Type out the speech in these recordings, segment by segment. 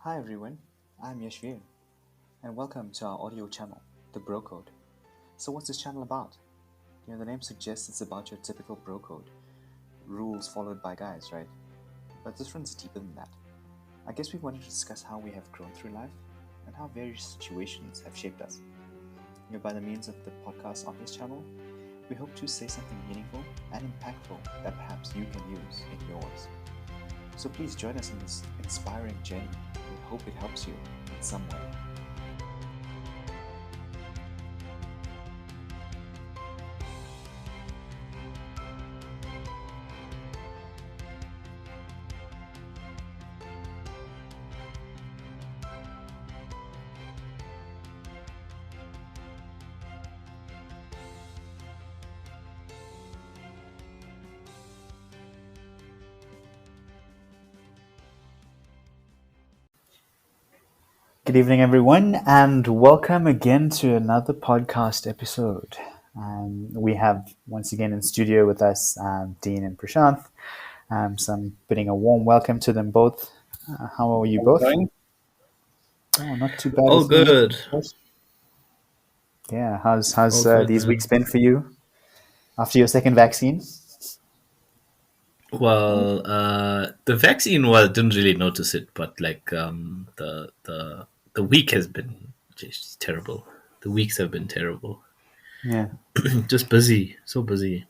Hi everyone, I'm Yashvir, and welcome to our audio channel, The Bro Code. So what's this channel about? The name suggests it's about your typical bro code, rules followed by guys, right? But this runs deeper than that. I guess we wanted to discuss how we have grown through life and how various situations have shaped us. By the means of the podcast on this channel, we hope to say something meaningful and impactful that perhaps you can use in yours. So please join us in this inspiring journey. We hope it helps you in some way. Good evening, everyone, and welcome again to another podcast episode. We have once again in studio with us Dean and Prashanth. So I'm putting a warm welcome to them both. How are you both? Going? Oh, not too bad. All as well. good. Yeah, how's All good, these man. weeks been for you after your second vaccine? Well, the vaccine didn't really notice it, but like the week has been just terrible. The weeks have been terrible. Yeah. Just busy, so busy.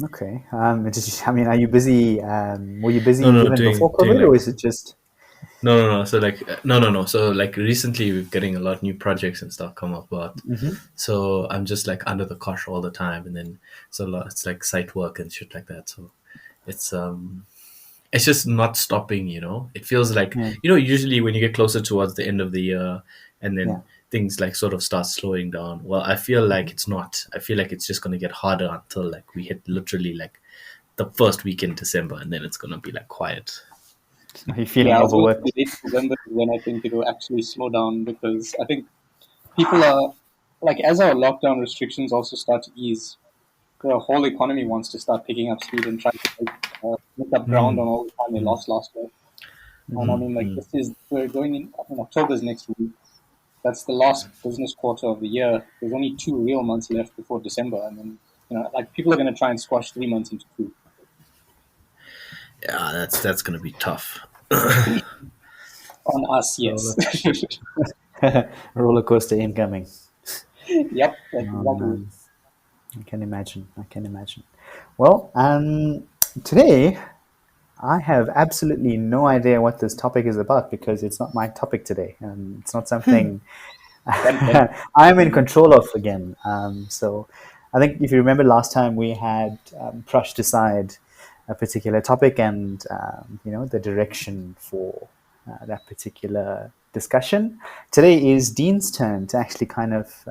Okay. Are you busy? Were you busy No, even before doing COVID, or like is it just? no. So like no. So like recently we're getting a lot of new projects and stuff come up, but Mm-hmm. so I'm just like under the cosh all the time, and then it's like site work and shit like that. So it's it's just not stopping. It feels like Yeah. usually when you get closer towards the end of the year and then Yeah. things like sort of start slowing down. Well, I feel like it's not. I feel like it's just going to get harder until like we hit literally like the first week in December, and then it's going to be like quiet. Are you feeling Yeah, I was going to overworked? say late November is when I think it will actually slow down because I think people are like as our lockdown restrictions also start to ease, the whole economy wants to start picking up speed and trying to make up ground on all the time they lost last year. And I mean, like we're going in. I mean, October's next week. That's the last business quarter of the year. There's only 2 real months left before December, and then like people are going to try and squash 3 months into two. Yeah, that's going to be tough. On us, yes. Roller coaster incoming. Yep, that's Oh, exactly. man. I can imagine. Well, today I have absolutely no idea what this topic is about because it's not my topic today, and it's not something I'm in control of again. So I think if you remember last time we had Prush decide a particular topic and the direction for that particular discussion. Today is Dean's turn to actually kind of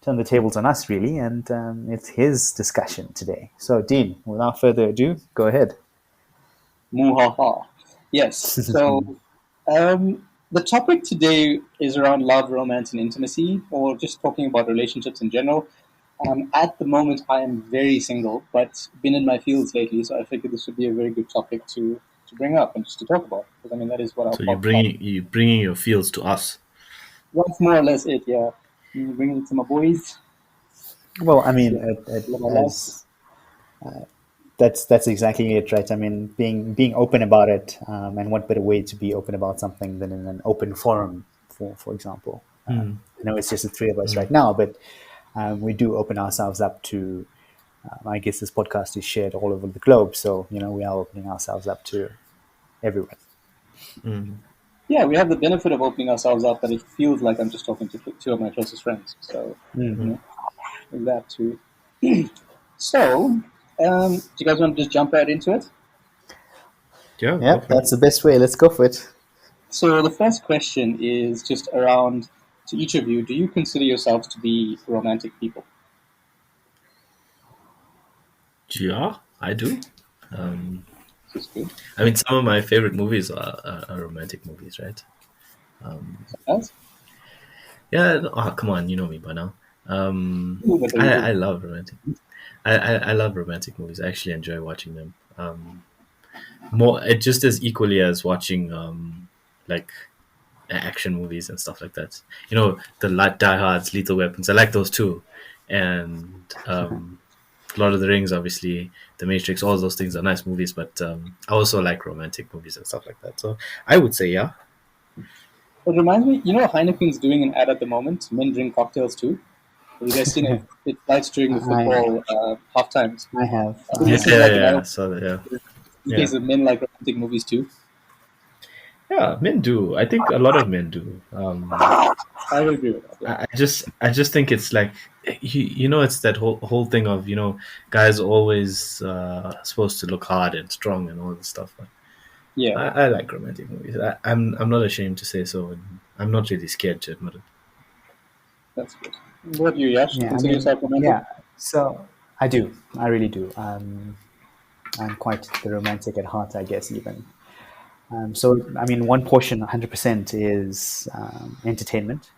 turn the tables on us, really, and it's his discussion today. So, Dean, without further ado, go ahead. Muhaha. Yes. So the topic today is around love, romance, and intimacy, or just talking about relationships in general. At the moment, I am very single, but been in my fields lately, so I figured this would be a very good topic to bring up and just to talk about. Because I mean, that is what our So you're podcast. bringing your feels to us. That's more or less it. Yeah, bringing it to my boys. Well, I mean, Yeah, love my lads. as that's exactly it, right? I mean, being open about it, and what better way to be open about something than in an open forum, for example. I know it's just the three of us right now, but we do open ourselves up to. I guess this podcast is shared all over the globe, so we are opening ourselves up to everyone. Yeah, we have the benefit of opening ourselves up, but it feels like I'm just talking to two of my closest friends. So, that too. So, do you guys want to just jump right into it? Yeah, go Yep, for it. that's the best way. Let's go for it. So, the first question is just around to each of you. Do you consider yourselves to be romantic people? Yeah, I do. Um, This is good. I mean, some of my favorite movies are romantic movies, right? Yes? Yeah. Oh, come on, you know me by now. Ooh, but I love romantic. I love romantic movies. I actually enjoy watching them. more it just as equally as watching like action movies and stuff like that. You know, the Die Hards, Lethal Weapons. I like those too, and Lord of the Rings, obviously, The Matrix. All those things are nice movies, but I also like romantic movies and stuff like that. So I would say, yeah. It reminds me, you know, Heineken's doing an ad at the moment. Men drink cocktails too. Have you guys seen it? It lights during the football half times. I have. I think this is Yeah, like yeah. another So yeah, case of men like romantic movies too. yeah. Men do. I think a lot of men do. I would agree with that. Yeah. I just think it's like you know, it's that whole thing of, you know, guys always supposed to look hard and strong and all this stuff. But Yeah. I like romantic movies. I'm not ashamed to say so, and I'm not really scared to admit it. That's good. What about you, Yash? Yeah, I Consider mean, yourself romantic? yeah. So I do. I really do. I'm quite the romantic at heart, I guess, even. So, I mean, one portion, 100%, is entertainment.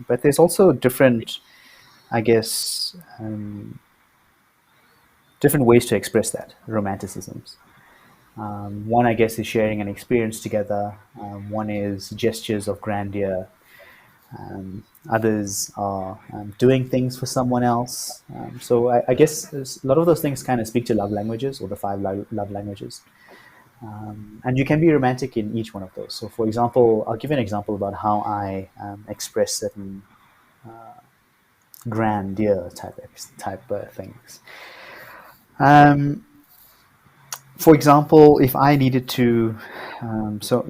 But there's also different, I guess, different ways to express that, romanticisms. One, I guess, is sharing an experience together. One is gestures of grandeur. Others are doing things for someone else. So I guess a lot of those things kind of speak to love languages, or the five love languages. And you can be romantic in each one of those. So, for example, I'll give you an example about how I express certain grandeur type things. For example, if I needed to, so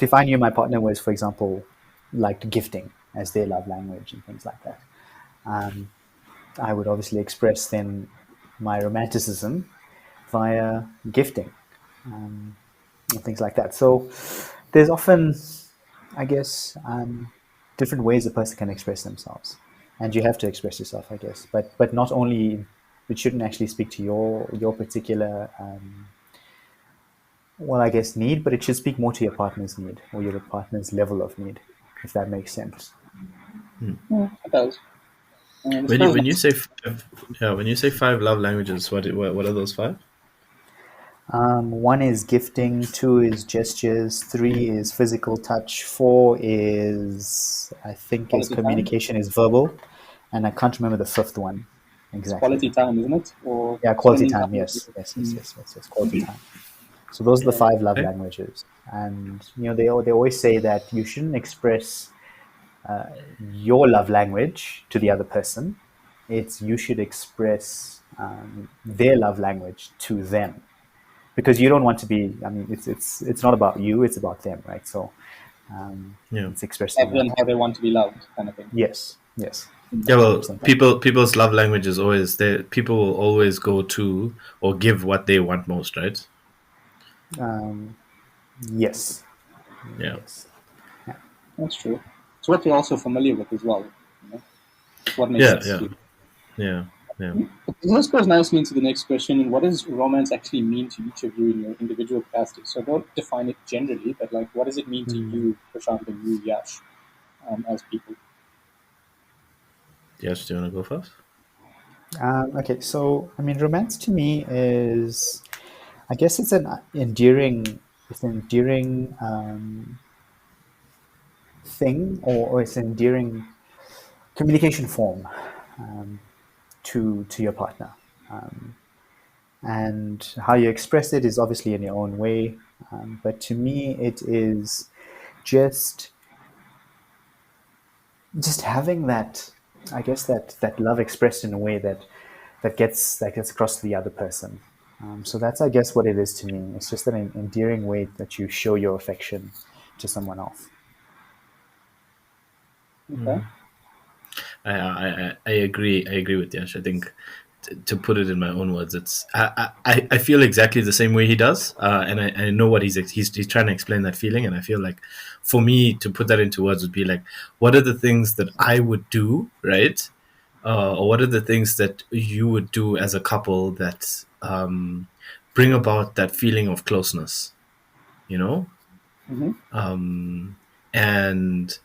if I knew my partner was, for example, liked gifting as their love language and things like that, I would obviously express then my romanticism via gifting. And things like that. So there's often, I guess, different ways a person can express themselves, and you have to express yourself, I guess. But not only, it shouldn't actually speak to your particular, well, I guess, need, but it should speak more to your partner's need, or your partner's level of need, if that makes sense. Yeah, it does. When you say when you say five love languages, what are those five? One is gifting, two is gestures, three is physical touch, four is, I think, Quality is communication, is verbal, and I can't remember the fifth one exactly. Quality time, isn't it? Or Yeah, quality spending time. Yes, quality time. So those are the five love languages, and you know they always say that you shouldn't express your love language to the other person. It's you should express their love language to them, because you don't want to be. I mean, it's not about you; it's about them, right? So it's expressing love them how they want to be loved, kind of thing. Yes. Yeah, well, people's love language is always people will always go to or give what they want most, right? Yes. Yeah. Yes. That's true. It's what you're also familiar with as well. You know? It's what makes sense to you. Yeah. So this goes nicely into the next question. What does romance actually mean to each of you in your individual capacity? So don't define it generally, but like, what does it mean to you, Prashant, and you, Yash, as people? Yash, do you want to go first? Okay, so I mean, romance to me is, I guess, it's an endearing thing, or it's an endearing communication form to your partner, and how you express it is obviously in your own way. But to me, it is just having that, I guess, that love expressed in a way that gets across to the other person. So that's, I guess, what it is to me. It's just an endearing way that you show your affection to someone else. Okay. I agree. I agree with Yash. I think to put it in my own words, it's I feel exactly the same way he does, and I know what he's trying to explain that feeling, and I feel like for me to put that into words would be like, what are the things that I would do, right? Or what are the things that you would do as a couple that bring about that feeling of closeness, you know? Mm-hmm. And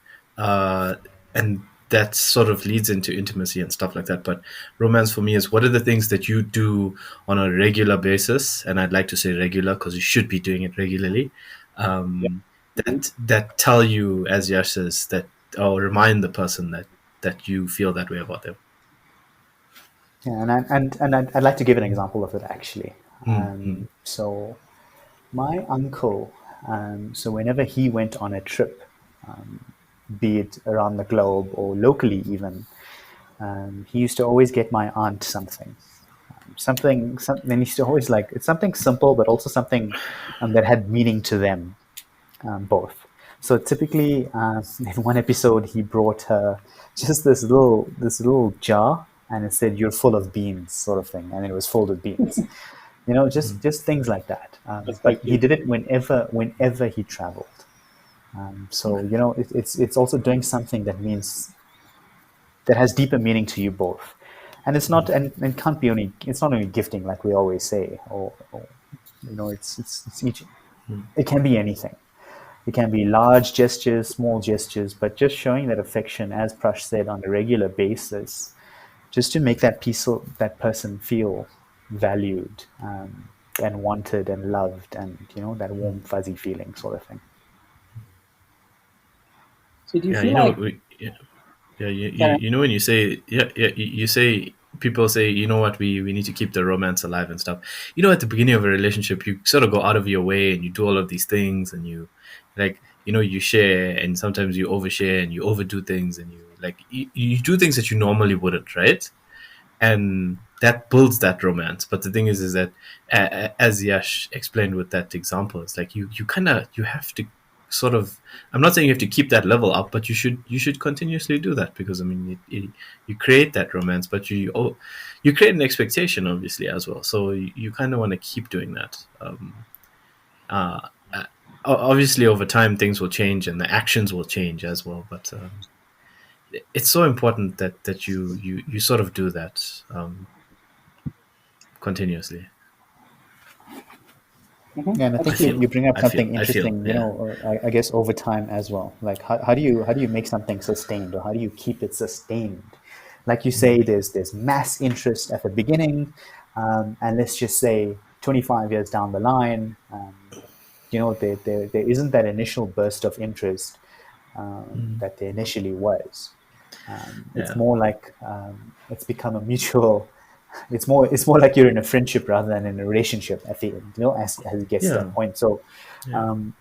that sort of leads into intimacy and stuff like that. But romance for me is, what are the things that you do on a regular basis? And I'd like to say regular because you should be doing it regularly. That tell you, as Yash says, that, or remind the person that you feel that way about them. Yeah, and I'd like to give an example of it actually. So my uncle, so whenever he went on a trip, be it around the globe or locally even, he used to always get my aunt something. Something, and he used to always like, it's something simple, but also something that had meaning to them, both. So typically, in one episode, he brought her just this little jar, and it said, "You're full of beans," sort of thing, and it was filled with beans. Just things like that. But he did it whenever he traveled. So it's also doing something that has deeper meaning to you both, and it's not and can't be only, it's not only gifting like we always say, or it's each. It can be anything. It can be large gestures, small gestures, but just showing that affection, as Prash said, on a regular basis, just to make that person feel valued, and wanted and loved, and that warm fuzzy feeling sort of thing. So do you Yeah, feel like when you say, you say, people say, you know what, we need to keep the romance alive and stuff. At the beginning of a relationship, you sort of go out of your way and you do all of these things, and you like, you share, and sometimes you overshare and you overdo things, and you do things that you normally wouldn't, right? And that builds that romance. But the thing is that, as Yash explained with that example, it's like you have to sort of, I'm not saying you have to keep that level up, but you should continuously do that, because I mean, you create that romance, but you create an expectation, obviously, as well. So you kind of want to keep doing that. Obviously, over time things will change and the actions will change as well, but it's so important that you sort of do that continuously. Yeah, and I think you bring up something interesting. yeah. I guess over time as well. Like how do you make something sustained, or how do you keep it sustained? Like you say, there's mass interest at the beginning, and let's just say 25 years down the line, there isn't that initial burst of interest that there initially was. It's more like it's become a mutual. It's more like you're in a friendship rather than in a relationship at the end. As it gets to that point. So, in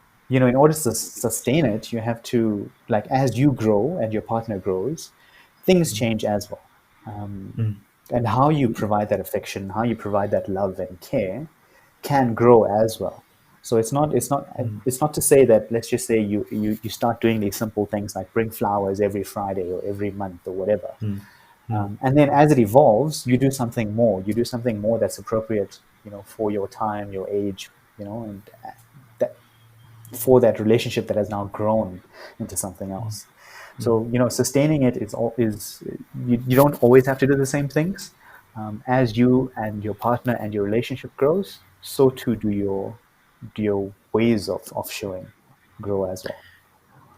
order to sustain it, you have to, like, as you grow and your partner grows, things change as well. And how you provide that affection, how you provide that love and care, can grow as well. So it's not to say that, let's just say you start doing these simple things like bring flowers every Friday or every month or whatever. And then as it evolves, you do something more. You do something more that's appropriate, for your time, your age, and that for that relationship that has now grown into something else. So, sustaining it is you don't always have to do the same things. As you and your partner and your relationship grows, so too do your ways of showing grow as well.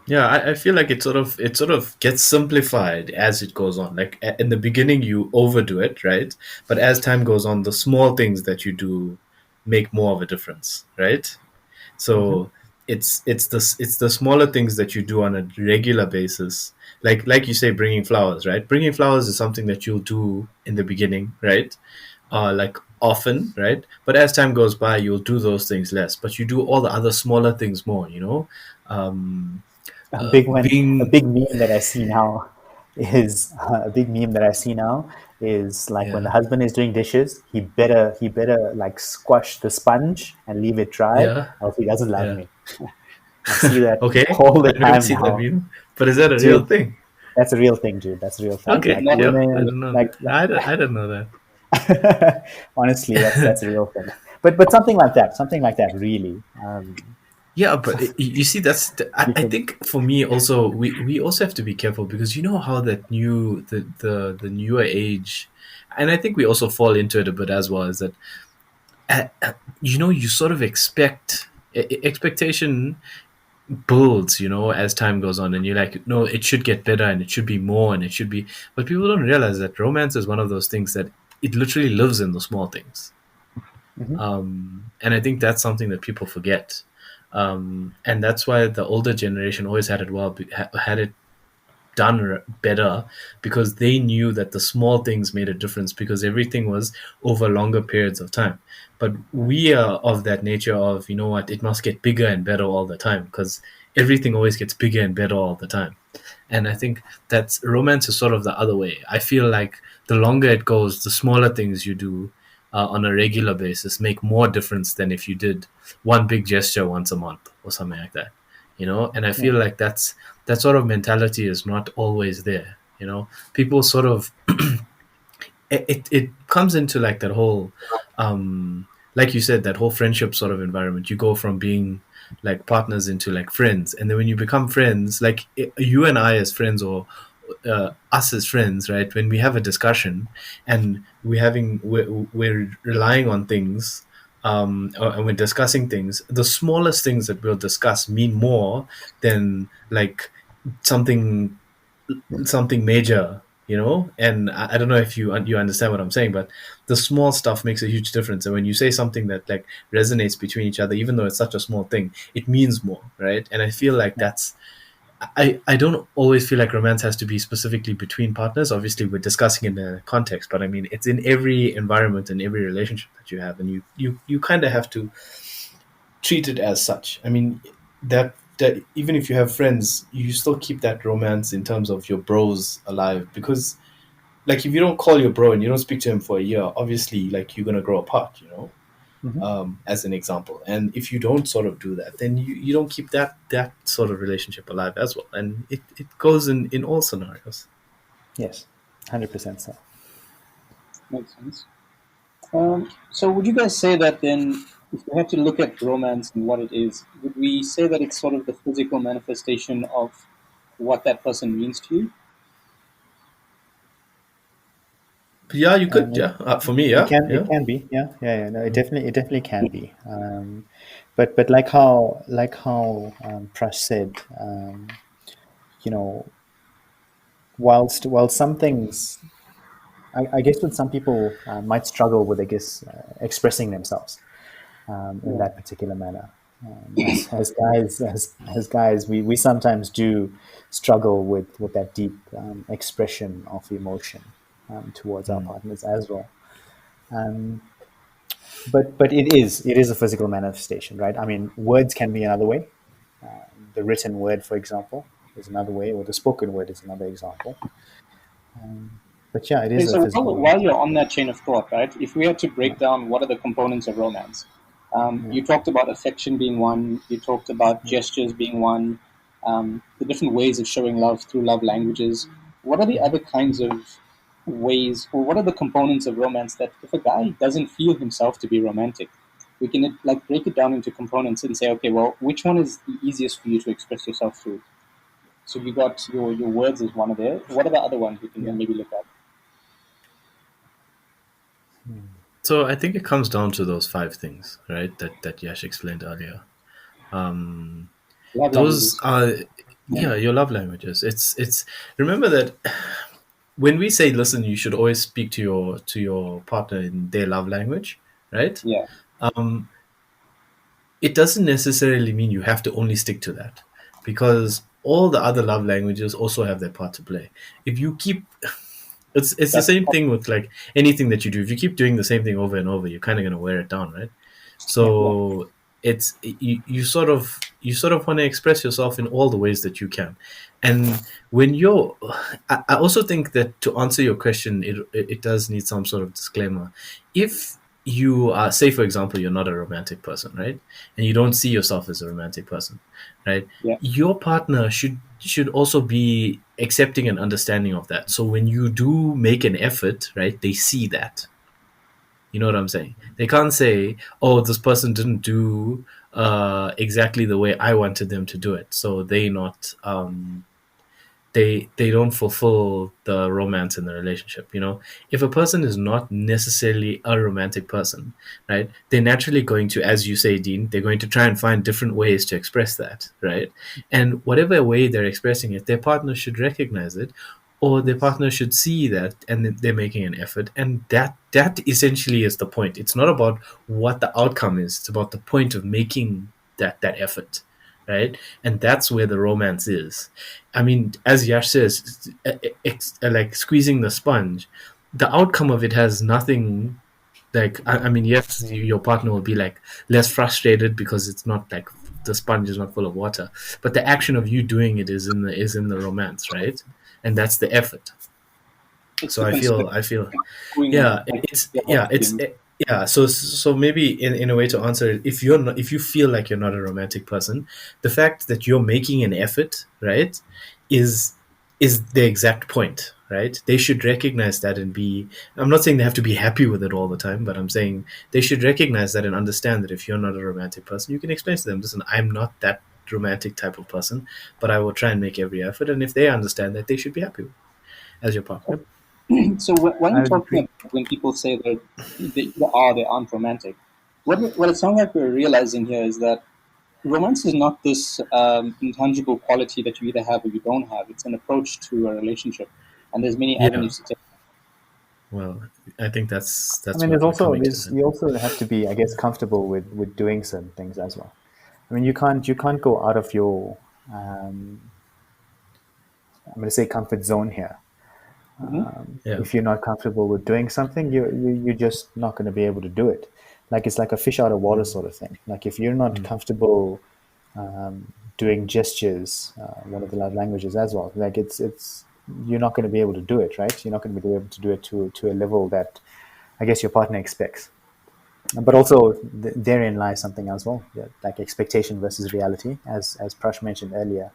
Yeah, I feel like it sort of gets simplified as it goes on. Like in the beginning, you overdo it, right? But as time goes on, the small things that you do make more of a difference, right? So it's the smaller things that you do on a regular basis. Like you say, bringing flowers, right? Bringing flowers is something that you'll do in the beginning, right? Like often, right? But as time goes by, you'll do those things less. But you do all the other smaller things more, A big one, being a big meme that I see now is like when the husband is doing dishes, he better like squash the sponge and leave it dry, Yeah. else he doesn't love Yeah. me. I see that Okay, all the I don't time see now. that meme, but is that a Dude, real thing? That's a real thing, dude. That's a real thing. Okay, Like, yep, women, I don't know. like I don't know that. honestly, that's a real thing. But something like that, really. Yeah, but you see, I think for me also, we also have to be careful, because you know how that the newer age, and I think we also fall into it a bit as well, is that you sort of expectation builds, as time goes on, and you're like, no, it should get better and it should be more and it should be. But people don't realize that romance is one of those things that it literally lives in the small things. And I think that's something that people forget. And that's why the older generation always had it had it done better, because they knew that the small things made a difference, because everything was over longer periods of time. But we are of that nature of, it must get bigger and better all the time, because everything always gets bigger and better all the time. And I think that's romance is sort of the other way. I feel like the longer it goes, the smaller things you do on a regular basis make more difference than if you did one big gesture once a month or something like that. And I feel like that sort of mentality is not always there. People sort of it comes into like that whole like you said, that whole friendship sort of environment. You go from being like partners into like friends, and then when you become friends, like you and I as friends, or us as friends, right? When we have a discussion and we're relying on things, and we're discussing things, the smallest things that we'll discuss mean more than like something major, and I don't know if you understand what I'm saying, but the small stuff makes a huge difference. And when you say something that like resonates between each other, even though it's such a small thing, it means more, right? And I feel like that's I don't always feel like romance has to be specifically between partners. Obviously, we're discussing in a context, but I mean, it's in every environment and every relationship that you have, and you kind of have to treat it as such. I mean, that even if you have friends, you still keep that romance in terms of your bros alive, because like if you don't call your bro and you don't speak to him for a year, obviously like you're gonna grow apart, as an example. And if you don't sort of do that, then you don't keep that sort of relationship alive as well. And it goes in all scenarios. Yes, 100% so. Makes sense. So would you guys say that then, if we have to look at romance and what it is, would we say that it's sort of the physical manifestation of what that person means to you? Yeah, you could. Yeah, for me, yeah, It can be, yeah. No, it definitely can be. But like how Prash said, you know, whilst some things, I guess, with some people might struggle with, I guess, expressing themselves in that particular manner. As guys, we sometimes do struggle with that deep expression of emotion towards our partners as well. But it is a physical manifestation, right? I mean, words can be another way. The written word, for example, is another way, or the spoken word is another example. But yeah, it is So a physical. while you're on that chain of thought, right? If we had to break down what are the components of romance, you talked about affection being one. You talked about gestures being one. The different ways of showing love through love languages. What are the other kinds of ways, or what are the components of romance that if a guy doesn't feel himself to be romantic, we can like break it down into components and say, okay, well, which one is the easiest for you to express yourself through? So you got your words is one of there. What are the other ones we can then maybe look at? So I think it comes down to those 5 things, right? That Yash explained earlier. Love Those languages. are your love languages. It's remember that when we say, listen, you should always speak to your partner in their love language, right? Yeah. It doesn't necessarily mean you have to only stick to that, because all the other love languages also have their part to play. If you keep it's the same thing with like anything that you do. If you keep doing the same thing over and over, you're kind of going to wear it down, right? So it's you sort of want to express yourself in all the ways that you can. And when I also think that to answer your question, it does need some sort of disclaimer. If you are, say for example, you're not a romantic person, right, and you don't see yourself as a romantic person, right, Yeah. your partner should also be accepting and understanding of that. So when you do make an effort, right, they see that. You know what I'm saying? They can't say, "Oh, this person didn't do exactly the way I wanted them to do it," so they not they don't fulfill the romance in the relationship. If a person is not necessarily a romantic person, right, they're naturally going to, as you say, Dean, they're going to try and find different ways to express that, right? And whatever way they're expressing it, their partner should recognize it, or their partner should see that, and they're making an effort, and that essentially is the point. It's not about what the outcome is, it's about the point of making that effort, right? And that's where the romance is. I mean, as Yash says, like squeezing the sponge, the outcome of it has nothing. Like, I mean, yes, your partner will be like less frustrated because it's not like the sponge is not full of water, but the action of you doing it is in the romance, right? And that's the effort. It's So the I feel, doing yeah, like it's the yeah, it's feeling. yeah. So maybe in a way to answer it, if you feel like you're not a romantic person, the fact that you're making an effort, right, is is the exact point, right? They should recognize that and be. I'm not saying they have to be happy with it all the time, but I'm saying they should recognize that and understand that if you're not a romantic person, you can explain to them, listen, I'm not that romantic type of person, but I will try and make every effort, and if they understand that, they should be happy as your partner. So when I you're would talking agree. about when people say that they aren't romantic, what it sounds like we're realizing here is that romance is not this intangible quality that you either have or you don't have. It's an approach to a relationship, and there's many Yeah. avenues to take. Well, I think that's I that's mean, what we're coming to. you also have to be, I guess, comfortable with doing certain things as well. I mean, you can't go out of your um, I'm going to say comfort zone here. Hmm. Yeah. If you're not comfortable with doing something, you're just not going to be able to do it. Like it's like a fish out of water sort of thing. Like if you're not comfortable doing gestures, one of the love languages as well. Like it's you're not going to be able to do it, right? You're not going to be able to do it to a level that I guess your partner expects. But also therein lies something as well, like expectation versus reality, as Prash mentioned earlier.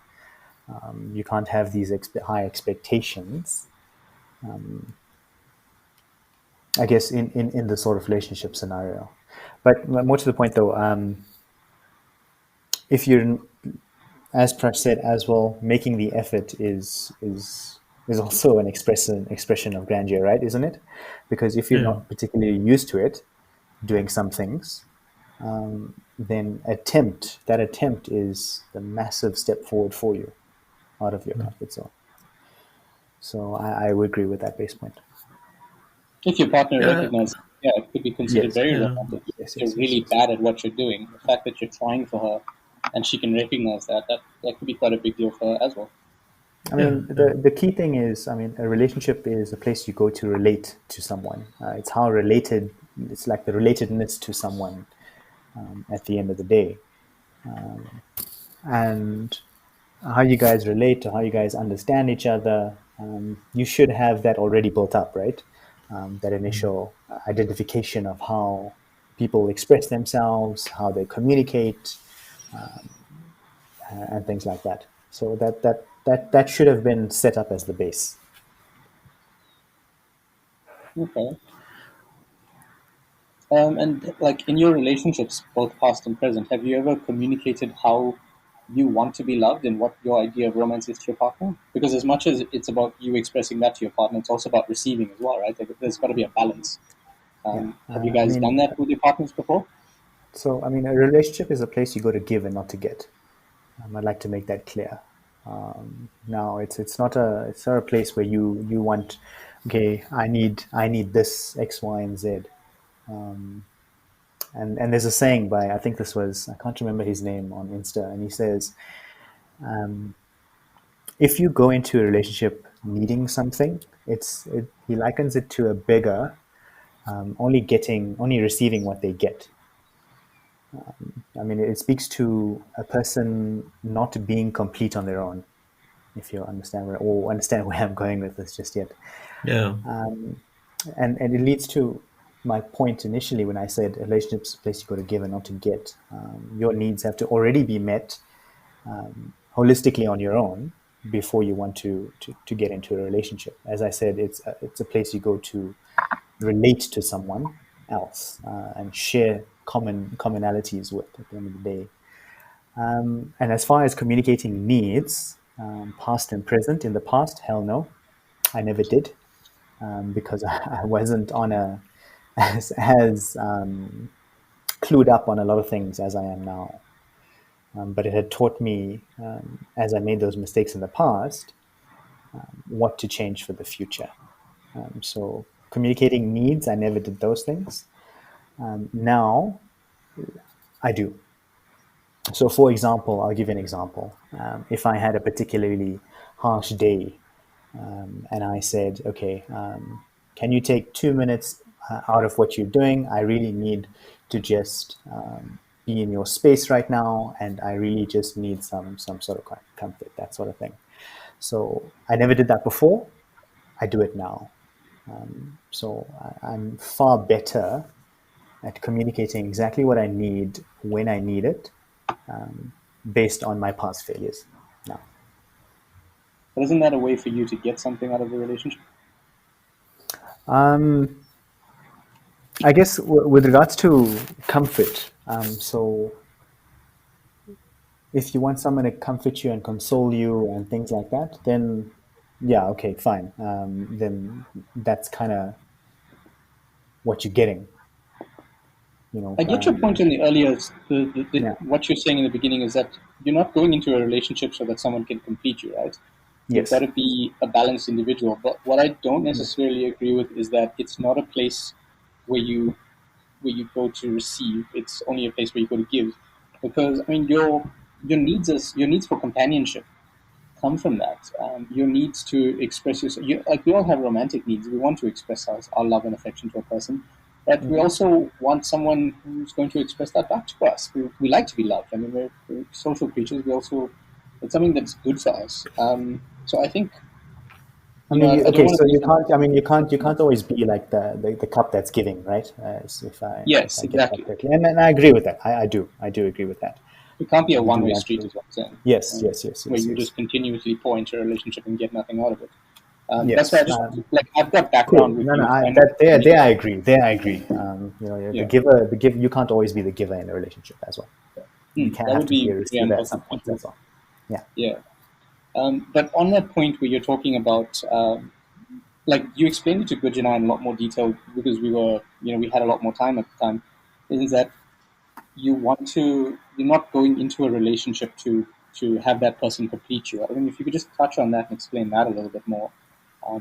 You can't have these high expectations, I guess, in the sort of relationship scenario. But more to the point, though, if you're, as Prash said as well, making the effort is also an expression of grandeur, right? Isn't it? Because if you're Yeah. not particularly used to it, doing some things, then that attempt is the massive step forward for you out of your comfort zone. So I would agree with that base point. If your partner Yeah. recognizes, yeah, it could be considered Yes, very Yeah. romantic. yes, If you're yes, yes, really yes. bad at what you're doing, the fact that you're trying for her and she can recognize that could be quite a big deal for her as well. I Yeah. mean, Yeah. the key thing is, I mean, a relationship is a place you go to relate to someone. It's how related, it's like the relatedness to someone at the end of the day. And how you guys relate to how you guys understand each other, you should have that already built up, right? That initial identification of how people express themselves, how they communicate, and things like that. So that should have been set up as the base. Okay. And like in your relationships, both past and present, have you ever communicated how you want to be loved and what your idea of romance is to your partner? Because as much as it's about you expressing that to your partner, it's also about receiving as well, right? Like, there's got to be a balance. Yeah, Have you I guys done mean, that with your partners before? so I mean, a relationship is a place you go to give and not to get. I'd like to make that clear. Now, it's not a place where you want, okay, I need this X, Y, and Z. And there's a saying by, I think this was, I can't remember his name on Insta, and he says, if you go into a relationship needing something, he likens it to a beggar only receiving what they get. I mean, it speaks to a person not being complete on their own, if you understand where I'm going with this just yet. Yeah. And it leads to my point initially when I said a relationship's a place you got to give and not to get. Your needs have to already be met holistically on your own before you want to get into a relationship. As I said, it's a place you go to relate to someone else and share commonalities with at the end of the day. And as far as communicating needs, past and present. In the past, hell no, I never did, because I wasn't on a as clued up on a lot of things as I am now. But it had taught me, as I made those mistakes in the past, what to change for the future. So communicating needs, I never did those things. Now I do. So, for example, I'll give you an example. If I had a particularly harsh day, and I said, okay, can you take 2 minutes out of what you're doing? I really need to just be in your space right now, and I really just need some sort of comfort, that sort of thing. So I never did that before. I do it now. So I'm far better at communicating exactly what I need when I need it, based on my past failures now. But isn't that a way for you to get something out of the relationship? I guess with regards to comfort, so if you want someone to comfort you and console you and things like that, then yeah, okay, fine. Then that's kind of what you're getting. I get your point in the earlier. Yeah. What you're saying in the beginning is that you're not going into a relationship so that someone can complete you, right? You've Yes. got to be a balanced individual. But what I don't necessarily agree with is that it's not a place where you go to receive. It's only a place where you go to give, because I mean your needs for companionship come from that. Your needs to express yourself. Like we all have romantic needs. We want to express our love and affection to a person, but we also want someone who's going to express that back to us. We like to be loved. I mean, we're social creatures. We also it's something that's good for us. So I think I mean, I don't okay, want so to be you can't. I mean, you can't always be like the cup that's giving, right? If yes, I get that exactly. correctly, and I agree with that. I do agree with that. It can't be a You do one-way want street, to. is what I'm saying. Yes, um, where you yes. just continuously pour into a relationship and get nothing out of it. That's why I Yes. just like I've got background Cool. with No, no. you. I know That there I agree. There I agree. The yeah, giver, the give. You can't always be the giver in a relationship as well. You can that have would to be be a very receiver at some unhealthy for point sure. as well. Yeah. Yeah, but on that point where you're talking about, like you explained it to Gujana in a lot more detail because we had a lot more time at the time. Is that you're not going into a relationship to have that person complete you. I mean, if you could just touch on that and explain that a little bit more,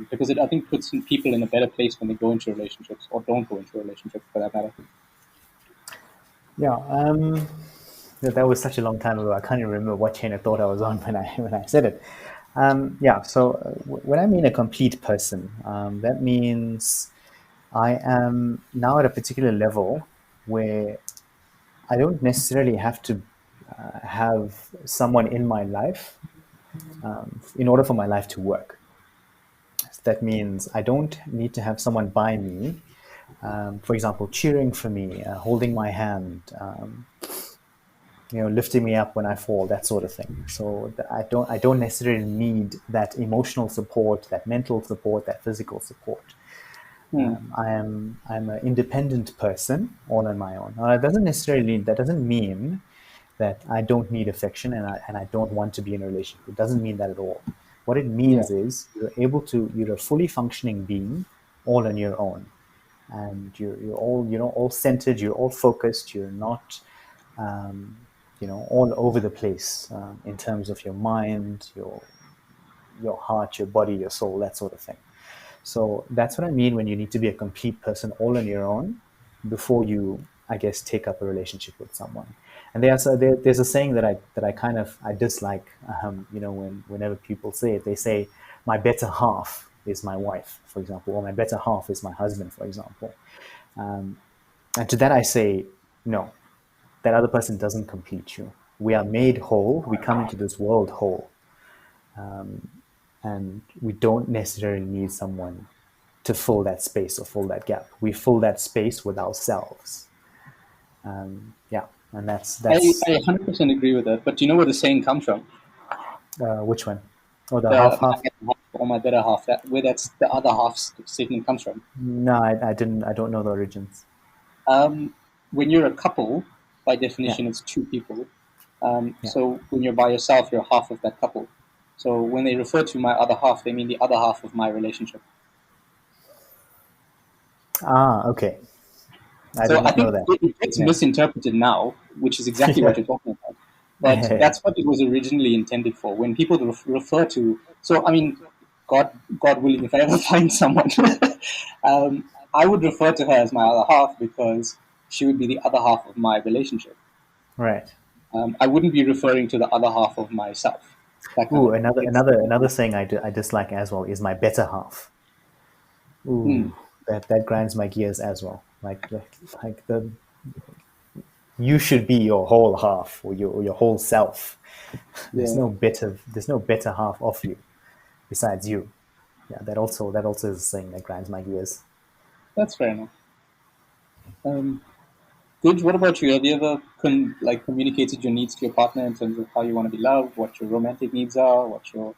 because it I think puts people in a better place when they go into relationships or don't go into relationships for that matter. Yeah. That was such a long time ago. I can't even remember what chain of thought I was on when I said it. Yeah. So when I mean a complete person, that means I am now at a particular level where I don't necessarily have to have someone in my life in order for my life to work. That means I don't need to have someone by me, for example, cheering for me, holding my hand, lifting me up when I fall, that sort of thing. So I don't necessarily need that emotional support, that mental support, that physical support. Hmm. I'm an independent person, all on my own. Now, that doesn't mean that I don't need affection and I don't want to be in a relationship. It doesn't mean that at all. What it Yeah. means is you're a fully functioning being, all on your own, and you're all all centered. You're all focused. You're not all over the place in terms of your mind, your heart, your body, your soul, that sort of thing. So that's what I mean when you need to be a complete person all on your own before you, I guess, take up a relationship with someone. And there's a saying that I kind of I dislike. Whenever people say it, they say my better half is my wife, for example, or my better half is my husband, for example. And to that I say no. That other person doesn't complete you. We are made whole. We come into this world whole, and we don't necessarily need someone to fill that space or fill that gap. We fill that space with ourselves. Yeah, and I that's 100% agree with that. But do you know where the saying comes from? which one? Oh, the The my half. better half or my better half. That where that's the other half's statement comes from. No, I didn't. I don't know the origins. Um, when you're a couple, by Yeah, definition, it's two people. yeah, So when you're by yourself, you're half of that couple. So when they refer to my other half, they mean the other half of my relationship. Okay. I So did I not know think that. it gets Yeah. misinterpreted now, which is exactly what Yeah. you're talking about. But Yeah. that's what it was originally intended for. When people refer to, so I mean, God willing, if I ever find someone, I would refer to her as my other half because she would be the other half of my relationship. Right. I wouldn't be referring to the other half of myself. That kind Ooh, of thing. another saying I dislike as well is my better half. Mm, Ooh, that grinds my gears as well. Like the you should be your whole half or your whole self. yeah, There's no better half of you besides you. Yeah, that also is a saying that grinds my gears. that's fair enough. Um, Good. What about you? Have you ever communicated your needs to your partner in terms of how you want to be loved, what your romantic needs are, what your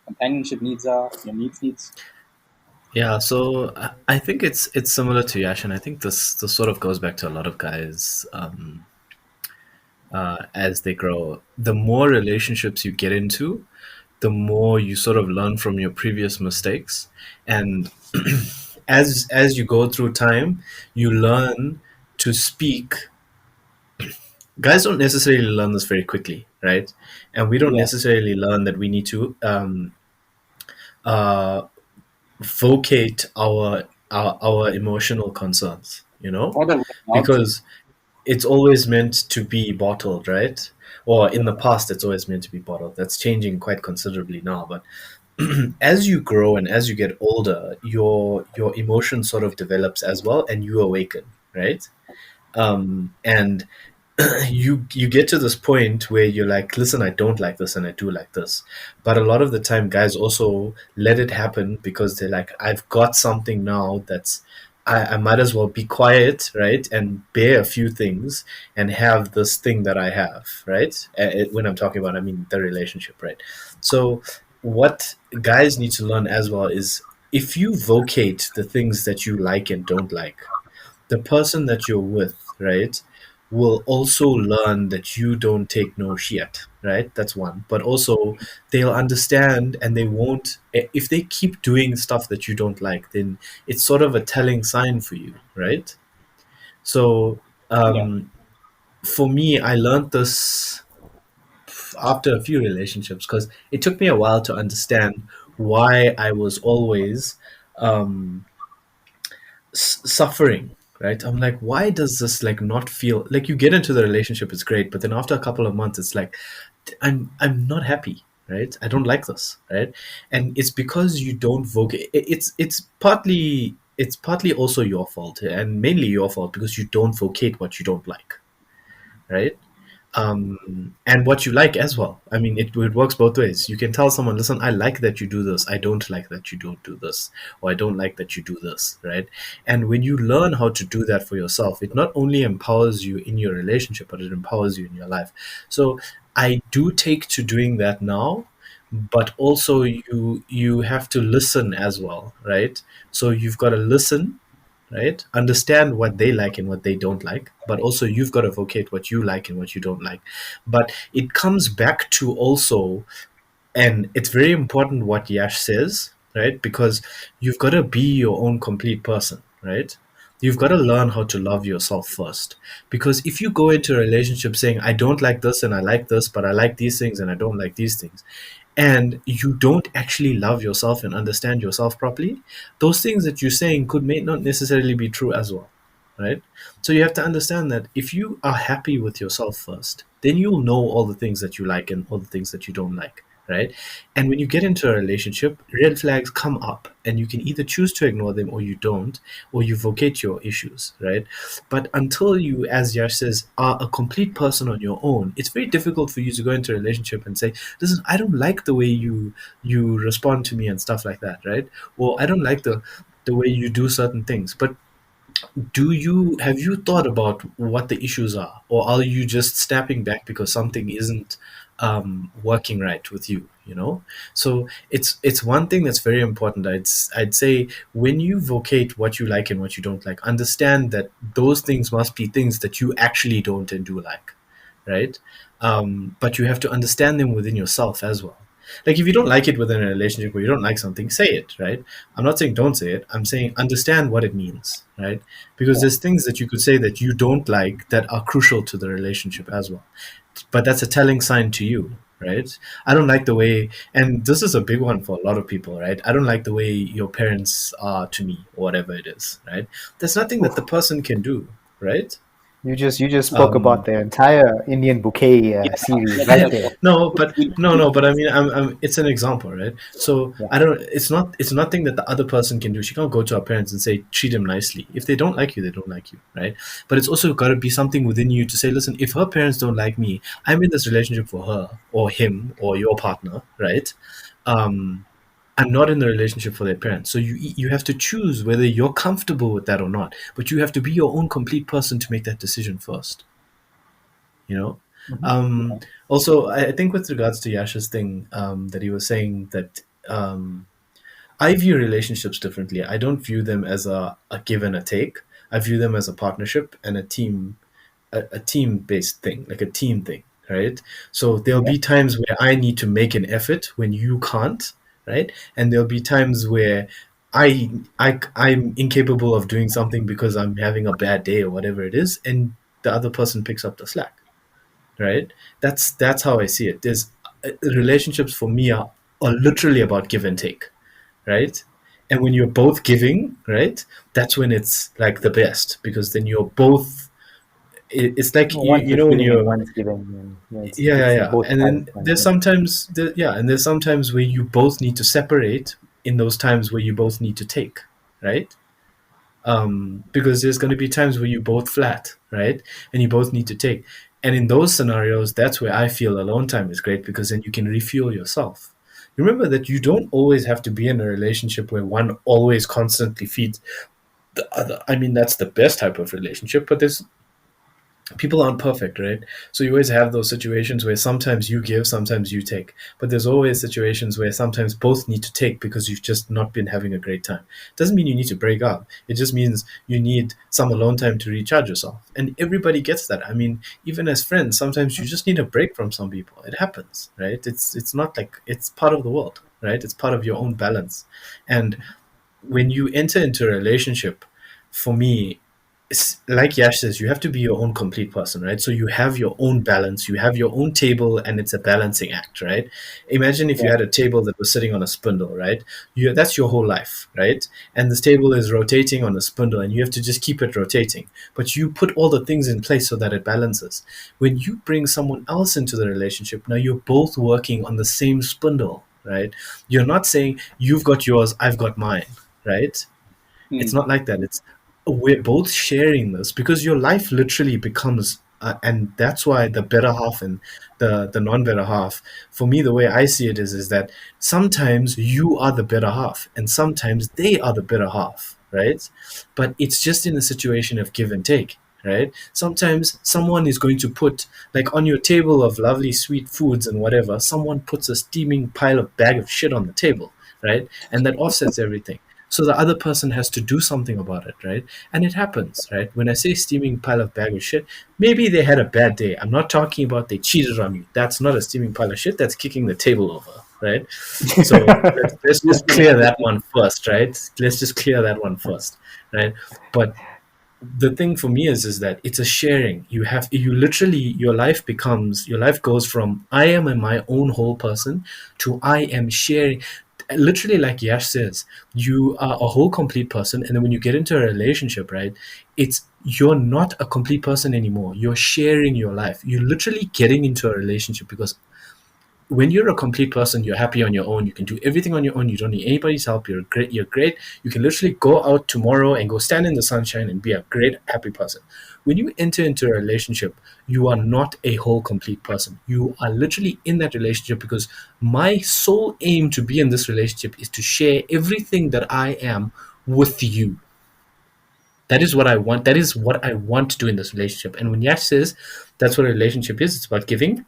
companionship needs are, your needs? Yeah, so I think it's similar to Yash, and I think this sort of goes back to a lot of guys as they grow. The more relationships you get into, the more you sort of learn from your previous mistakes, and as you go through time, you learn to speak. Guys don't necessarily learn this very quickly, right? And we don't Yeah. necessarily learn that we need to uh, vocate our emotional concerns, Or that we're allowed to. because it's always meant to be bottled, right? Or in the past, it's always meant to be bottled. That's changing quite considerably now. But as you grow and as you get older, your emotion sort of develops as well, and you awaken, right? And you get to this point where you're like, listen, I don't like this and I do like this. But a lot of the time guys also let it happen because they're like, I've got something now that's I might as well be quiet, right, and bear a few things and have this thing that I have, right. When I'm talking about, I mean the relationship, right. So what guys need to learn as well is, if you vocate the things that you like and don't like, the person that you're with, right, will also learn that you don't take no shit, right? That's one. But also, they'll understand and they won't, if they keep doing stuff that you don't like, then it's sort of a telling sign for you, right? So, Yeah. for me, I learned this after a few relationships because it took me a while to understand why I was always um, suffering, right. I'm like, why does this like not feel like, you get into the relationship, it's great, but then after a couple of months it's like, I'm not happy, right. I don't like this, right. And it's because you don't vocate. It's partly also your fault, and mainly your fault, because you don't vocate what you don't like, right. And what you like as well. I mean, it works both ways. You can tell someone, listen, I like that you do this. I don't like that you don't do this. Or I don't like that you do this, right? And when you learn how to do that for yourself, it not only empowers you in your relationship, but it empowers you in your life. So I do take to doing that now, but also you have to listen as well, right? So you've got to listen, right? Understand what they like and what they don't like, but also you've got to vocate what you like and what you don't like. But it comes back to also, and it's very important what Yash says, right? Because you've got to be your own complete person, right? You've got to learn how to love yourself first. Because if you go into a relationship saying, I don't like this and I like this, but I like these things and I don't like these things, and you don't actually love yourself and understand yourself properly, those things that you're saying may not necessarily be true as well, right? So you have to understand that if you are happy with yourself first, then you'll know all the things that you like and all the things that you don't like, right? And when you get into a relationship, red flags come up, and you can either choose to ignore them or you don't, or you vocate your issues, right? But until you, as Yash says, are a complete person on your own, it's very difficult for you to go into a relationship and say, listen, I don't like the way you respond to me and stuff like that, right? Or I don't like the way you do certain things. But have you thought about what the issues are, or are you just snapping back because something isn't working right with you, so it's one thing that's very important. I'd say, when you vocate what you like and what you don't like, understand that those things must be things that you actually don't and do like, right? But you have to understand them within yourself as well. Like if you don't like it within a relationship or you don't like something, say it, right? I'm not saying don't say it. I'm saying understand what it means, right? Because there's things that you could say that you don't like that are crucial to the relationship as well. But that's a telling sign to you, right? I don't like the way, and this is a big one for a lot of people, right? I don't like the way your parents are to me, or whatever it is, right? There's nothing that the person can do, right? You just spoke about the entire Indian Bouquet series right there. No, but I mean, it's an example, right? So Yeah. I don't. It's nothing that the other person can do. She can't go to her parents and say treat him nicely. If they don't like you, they don't like you, right? But it's also got to be something within you to say, listen, if her parents don't like me, I'm in this relationship for her or him or your partner, right? Um, I'm not in the relationship for their parents. So you have to choose whether you're comfortable with that or not. But you have to be your own complete person to make that decision first. You know. Um, Also, I think with regards to Yash's thing, that he was saying that I view relationships differently. I don't view them as a give and a take. I view them as a partnership and a team based thing, like a team thing, right? So there'll be times where I need to make an effort when you can't, right? And there'll be times where I'm incapable of doing something because I'm having a bad day or whatever it is, and the other person picks up the slack, right? That's how I see it. There's relationships for me are literally about give and take, right? And when you're both giving, right, that's when it's like the best because then you're both. It's like One's you know when receiving and you're one's giving. And, yeah. both And sides then kind there's of thing. sometimes and there's sometimes where you both need to separate in those times where you both need to take, right? Because there's going to be times where you both flat, right? And you both need to take. And in those scenarios, that's where I feel alone time is great because then you can refuel yourself. Remember that you don't always have to be in a relationship where one always constantly feeds the other. I mean, that's the best type of relationship, but there's people aren't perfect, right? So you always have those situations where sometimes you give, sometimes you take. But there's always situations where sometimes both need to take because you've just not been having a great time. Doesn't mean you need to break up. It just means you need some alone time to recharge yourself. And everybody gets that. I mean, even as friends, sometimes you just need a break from some people. It happens, right? It's not like it's part of the world, right? It's part of your own balance. And when you enter into a relationship, for me, it's like Yash says, you have to be your own complete person, right? So you have your own balance, you have your own table, and it's a balancing act, right? Imagine if you had a table that was sitting on a spindle, right? That's your whole life, right? And this table is rotating on a spindle, and you have to just keep it rotating. But you put all the things in place so that it balances. When you bring someone else into the relationship, now you're both working on the same spindle, right? You're not saying you've got yours, I've got mine, right? It's not like that. It's we're both sharing this because your life literally becomes, and that's why the better half and the non-better half. For me, the way I see it is that sometimes you are the better half, and sometimes they are the better half, right? But it's just in a situation of give and take. Right? Sometimes someone is going to put, like on your table of lovely sweet foods and whatever, someone puts a steaming pile of bag of shit on the table, right? And that offsets everything. So the other person has to do something about it, right? And it happens, right? When I say steaming pile of bag of shit, maybe they had a bad day. I'm not talking about they cheated on you. That's not a steaming pile of shit. That's kicking the table over, right? So let's just clear that one first, right? Let's just clear that one first, right? But the thing for me is that it's a sharing. You literally, your life goes from I am my own whole person to I am sharing. Literally, like Yash says, you are a whole complete person, and then when you get into a relationship, right, it's you're not a complete person anymore. You're sharing your life. You're literally getting into a relationship because when you're a complete person, you're happy on your own. You can do everything on your own. You don't need anybody's help. You're great. You're great. You can literally go out tomorrow and go stand in the sunshine and be a great, happy person. When you enter into a relationship, you are not a whole, complete person. You are literally in that relationship because my sole aim to be in this relationship is to share everything that I am with you. That is what I want. That is what I want to do in this relationship. And when Yash says that's what a relationship is, it's about giving.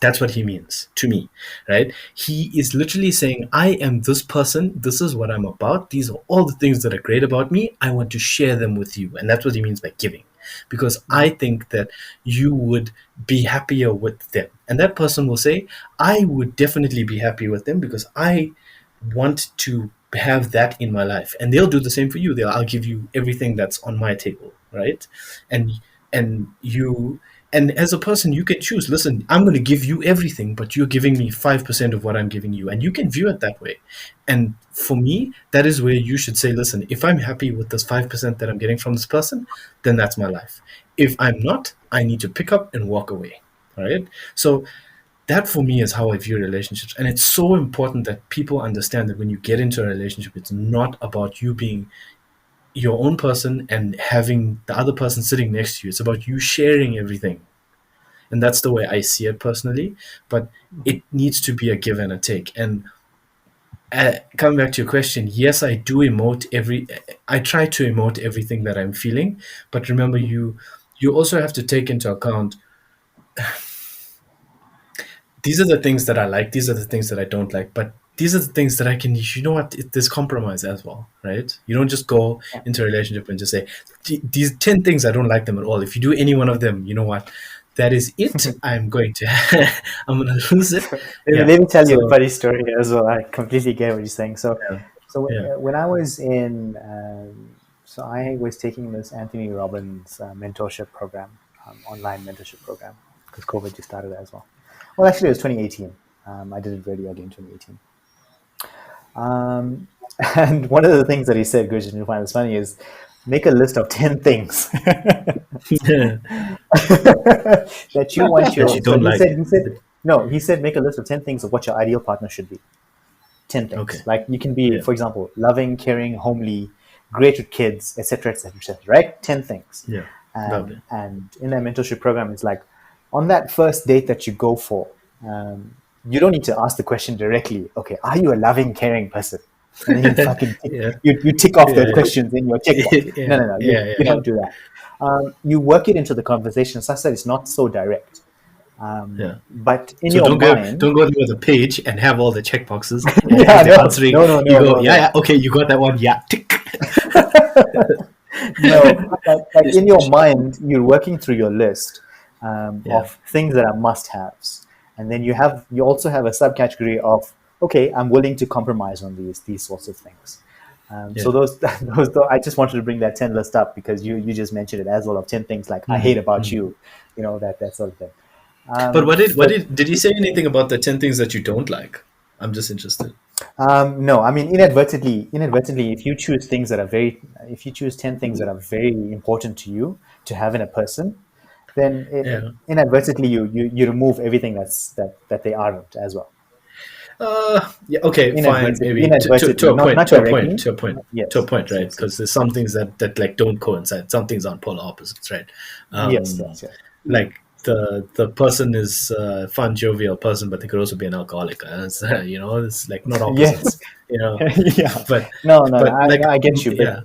That's what he means to me, right? He is literally saying, I am this person. This is what I'm about. These are all the things that are great about me. I want to share them with you. And that's what he means by giving. because I think that you would be happier with them. And that person will say, I would definitely be happy with them because I want to have that in my life. And they'll do the same for you. I'll give you everything that's on my table, right? And and you and as a person, you can choose, listen, I'm going to give you everything, but you're giving me 5% of what I'm giving you. And you can view it that way. And for me, that is where you should say, listen, if I'm happy with this 5% that I'm getting from this person, then that's my life. If I'm not, I need to pick up and walk away. All right. So that for me is how I view relationships. And it's so important that people understand that when you get into a relationship, it's not about you being your own person and having the other person sitting next to you. It's about you sharing everything. And that's the way I see it personally. But it needs to be a give and a take. And coming back to your question, yes, I do I try to emote everything that I'm feeling. But remember, you also have to take into account, these are the things that I like, these are the things that I don't like, but these are the things that I can, there's compromise as well, right? You don't just go into a relationship and just say, these 10 things, I don't like them at all. If you do any one of them, you know what? That is it. I'm going to lose it. Let me tell you a funny story as well. I completely get what you're saying. So when I was in, so I was taking this Anthony Robbins mentorship program, online mentorship program, because COVID just started as well. Well, actually, it was 2018. I did it really early in 2018. And one of the things that he said, Gurjit, and you find this funny, is make a list of 10 things that you want your. That you don't like. He said make a list of 10 things of what your ideal partner should be. 10 things. Okay. Like you can be, for example, loving, caring, homely, great with kids, etc., etc., etc. Right? 10 things. Yeah. And in that mentorship program, it's like on that first date that you go for, you don't need to ask the question directly. Okay, are you a loving, caring person? And then you fucking you tick off the questions in your checkbox. No. You don't do that. You work it into the conversation such that it's not so direct. But in your mind, don't go to the page and have all the checkboxes. Answering. No. Okay, you got that one. Yeah, tick. like in your mind, you're working through your list of things that are must-haves, and then you also have a subcategory of, okay, I'm willing to compromise on these sorts of things. So those I just wanted to bring that 10 list up because you just mentioned it as well, of 10 things like I hate about you, that sort of thing. But did he say anything about the 10 things that you don't like? I'm just interested. No, I mean, inadvertently, if you choose 10 things that are very important to you to have in a person, then inadvertently you remove everything that they aren't as well. Okay, fine, maybe to a point, right? Because there's some things that like don't coincide. Some things aren't polar opposites, right? Yes. Like the person is a fun, jovial person, but they could also be an alcoholic. It's like not opposites. But I get you.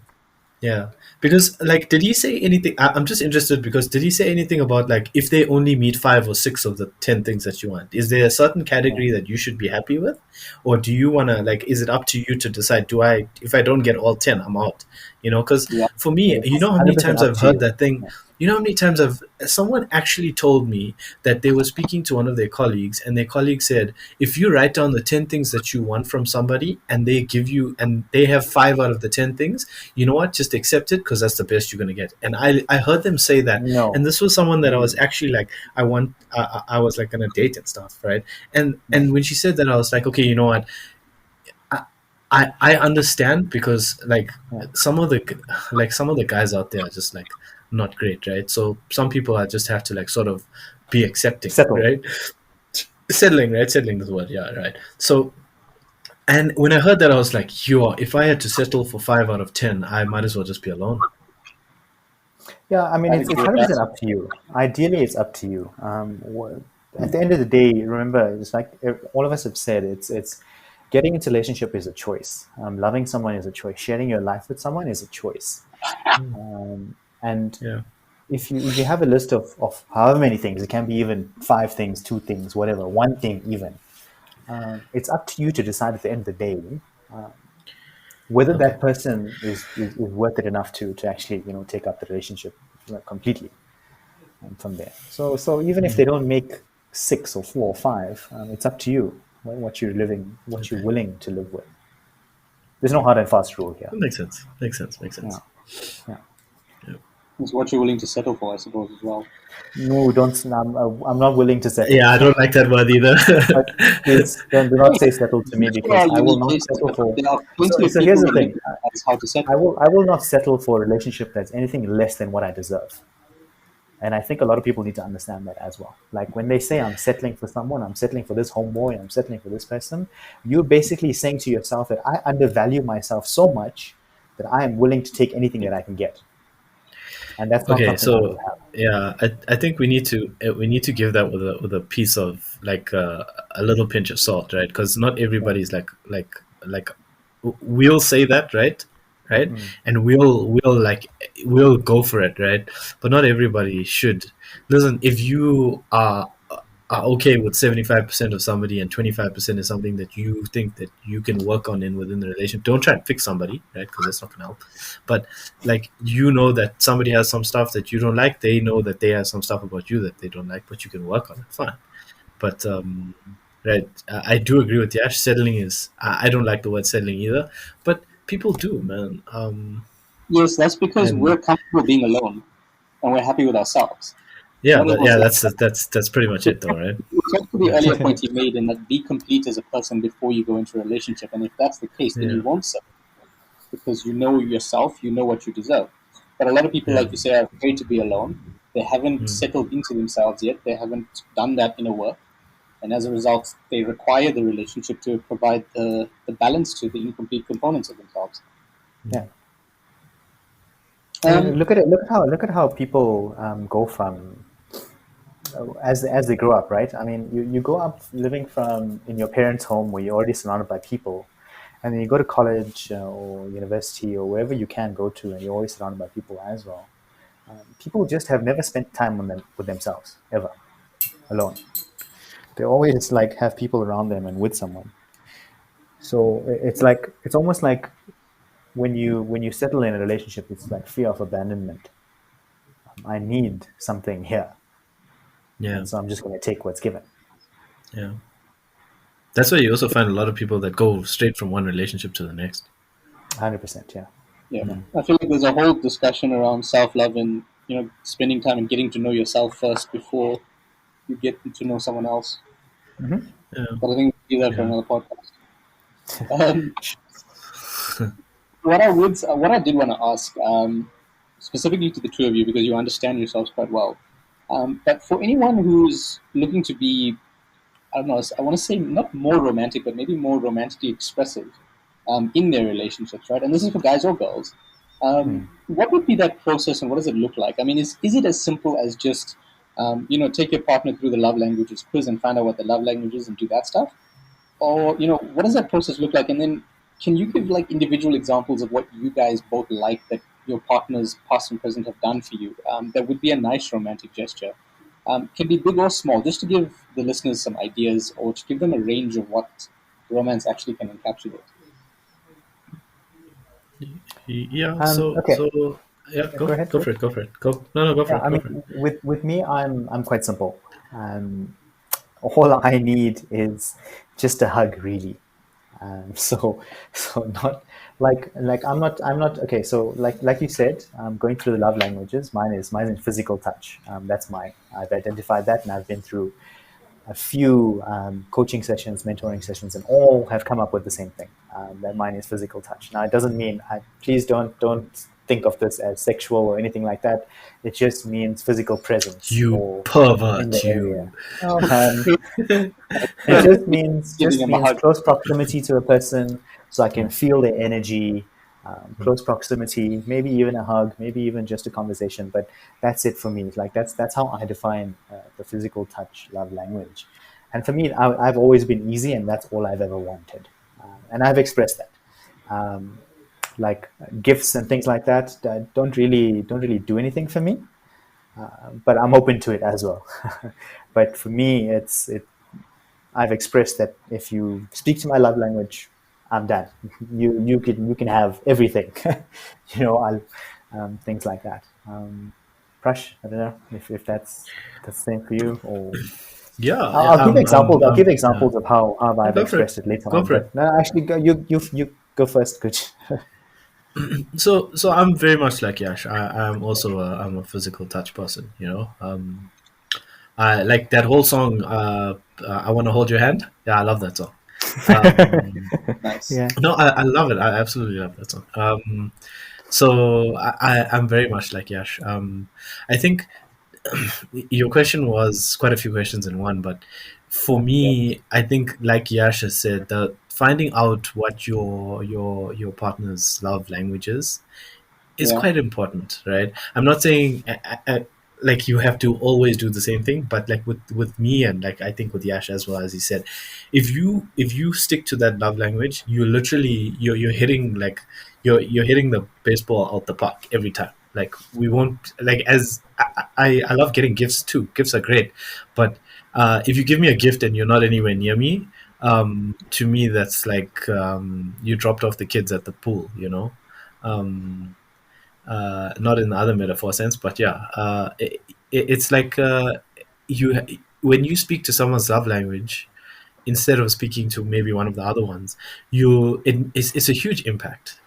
Yeah. Because, like, did he say anything? I'm just interested because did he say anything about, like, if they only meet 5 or 6 of the 10 things that you want? Is there a certain category that you should be happy with? Or do you want to, like, is it up to you to decide, if I don't get all 10, I'm out? Because for me, you know how many times I've heard that thing? You know how many times someone actually told me that they were speaking to one of their colleagues and their colleague said, if you write down the 10 things that you want from somebody and they have 5 out of the 10 things, you know what, just accept it because that's the best you're going to get. And I heard them say that. No. And this was someone that I was actually like, I was like going to date and stuff, right? And when she said that, I was like, okay, you know what? I understand because like some of the guys out there are just like not great, right? So some people just have to like sort of be accepting, right? Settling is the word, yeah, right. So, and when I heard that, I was like, if I had to settle for 5 out of 10, I might as well just be alone. Yeah, I mean, it's 100% up to you. Ideally, it's up to you. At the end of the day, remember, it's like all of us have said, it's getting into a relationship is a choice. Loving someone is a choice. Sharing your life with someone is a choice. If you have a list of however many things, it can be even 5 things, 2 things, whatever, 1 thing even. It's up to you to decide at the end of the day whether that person is worth it enough to actually take up the relationship like, completely from there. So even if they don't make 6 or 4 or 5, it's up to you what you're willing to live with. There's no hard and fast rule here. That makes sense. Makes sense. Makes sense. Yeah. It's what you're willing to settle for, I suppose, as well. No, don't. I'm not willing to settle. Yeah, I don't like that word either. But please do not say settle to me, because I will not settle for. There are plenty of So here's the people thing. that that's how to settle. I will not settle for a relationship that's anything less than what I deserve. And I think a lot of people need to understand that as well. Like when they say I'm settling for someone, I'm settling for this homeboy, I'm settling for this person, you're basically saying to yourself that I undervalue myself so much that I am willing to take anything that I can get. And that's not Okay, something I will so have. yeah, I think we need to give that with a piece of like a little pinch of salt, right? Because not everybody's like we'll say that, right? And we'll go for it, right? But not everybody should. Listen, if you are okay with 75% of somebody and 25% is something that you think that you can work on within the relationship, don't try and fix somebody, right? Because that's not going to help. But like, you know that somebody has some stuff that you don't like, they know that they have some stuff about you that they don't like, but you can work on it, fine. But right, I do agree with Yash. Settling is, I don't like the word settling either, but people do, man. Yes, that's because And we're comfortable being alone and we're happy with ourselves. yeah, None of but yeah, us that's pretty much it, though, right? talk to the earlier point you made in that be complete as a person before you go into a relationship. And if that's the case, then Yeah. you won't settle because you know yourself, you know what you deserve. But a lot of people, Yeah. like you say, are afraid to be alone. They haven't settled into themselves yet. They haven't done that inner work. And as a result, they require the relationship to provide the balance to the incomplete components of themselves. Yeah. And look at how people go from as they grow up, right? I mean, you grow up living in your parents' home where you're already surrounded by people, and then you go to college or university or wherever you can go to, and you're always surrounded by people as well. People just have never spent time with themselves ever, alone. They always like have people around them and with someone. So it's almost like when you settle in a relationship, it's like fear of abandonment. I need something here, Yeah. and so I'm just going to take what's given. Yeah. That's why you also find a lot of people that go straight from one relationship to the next. 100%, yeah. Yeah, I feel like there's a whole discussion around self-love and spending time and getting to know yourself first before you get to know someone else. Yeah. But I think we'll do that for another podcast. What I did want to ask, specifically to the two of you, because you understand yourselves quite well. But for anyone who's looking to be, I don't know, I want to say not more romantic, but maybe more romantically expressive in their relationships, right? And this is for guys or girls. What would be that process and what does it look like? I mean, is it as simple as just, take your partner through the love languages quiz and find out what the love language is and do that stuff? Or, what does that process look like? And then can you give like individual examples of what you guys both like that your partners, past and present, have done for you? That would be a nice romantic gesture. Can be big or small, just to give the listeners some ideas or to give them a range of what romance actually can encapsulate. Yeah. Okay. So yeah, Go ahead, go for it. Go for it. Go. No, go for it. I Go for mean, it. with me, I'm quite simple. All I need is just a hug, really. So not like I'm not okay. So like you said, going through the love languages. Mine is physical touch. That's mine. I've identified that, and I've been through a few coaching sessions, mentoring sessions, and all have come up with the same thing. That mine is physical touch. Now, it doesn't mean please don't think of this as sexual or anything like that. It just means physical presence You or in pervert, the you. area. It just means Giving them a hug. close proximity to a person, so I can feel their energy. Close proximity, maybe even a hug, maybe even just a conversation. But that's it for me. Like that's how I define the physical touch love language. And for me, I've always been easy, and that's all I've ever wanted. And I've expressed that. Like gifts and things like that don't really do anything for me. But I'm open to it as well. But for me, I've expressed that if you speak to my love language, I'm done. You can have everything. I'll things like that. Prash, I don't know if that's the same for you, or Yeah, I'll give examples. I'll give yeah. examples of how I've Go for it. expressed it later Go on. for it. But no, actually, you go first, Kuch. So I'm very much like Yash. I'm also I'm a physical touch person. I like that whole song. I want to hold your hand. Yeah, I love that song. Um, Nice. Yeah. no, I love it. I absolutely love that song. So I'm very much like Yash. I think your question was quite a few questions in one, but for Yeah. me, I think like Yash has said, the finding out what your partner's love language is Yeah. quite important, right? I'm not saying like you have to always do the same thing, but like with me and like I think with Yash as well, as he said, if you stick to that love language, you literally you're hitting like you're hitting the baseball out the park every time. Like we won't like as I love getting gifts too. Gifts are great, but if you give me a gift and you're not anywhere near me, to me that's like you dropped off the kids at the pool, you know. Um, not in the other metaphor sense, but yeah, it's like you when you speak to someone's love language instead of speaking to maybe one of the other ones, it's a huge impact.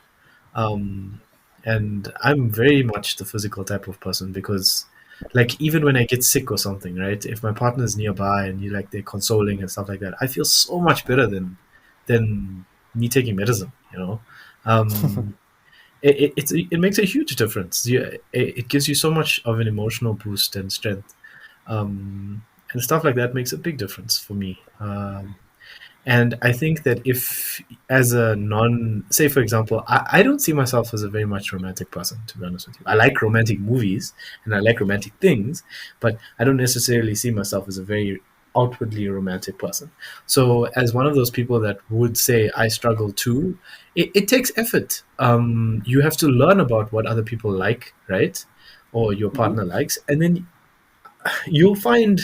Um, and I'm very much the physical type of person because, like, even when I get sick or something, right? If my partner is nearby and they're consoling and stuff like that, I feel so much better than me taking medicine. Um, it makes a huge difference. It gives you so much of an emotional boost and strength, and stuff like that makes a big difference for me. And I think that if, as a say for example, I don't see myself as a very much romantic person, to be honest with you. I like romantic movies and I like romantic things, but I don't necessarily see myself as a very outwardly romantic person. So, as one of those people that would say I struggle too, it takes effort. You have to learn about what other people like, right? Or your Hmm. partner likes, and then you'll find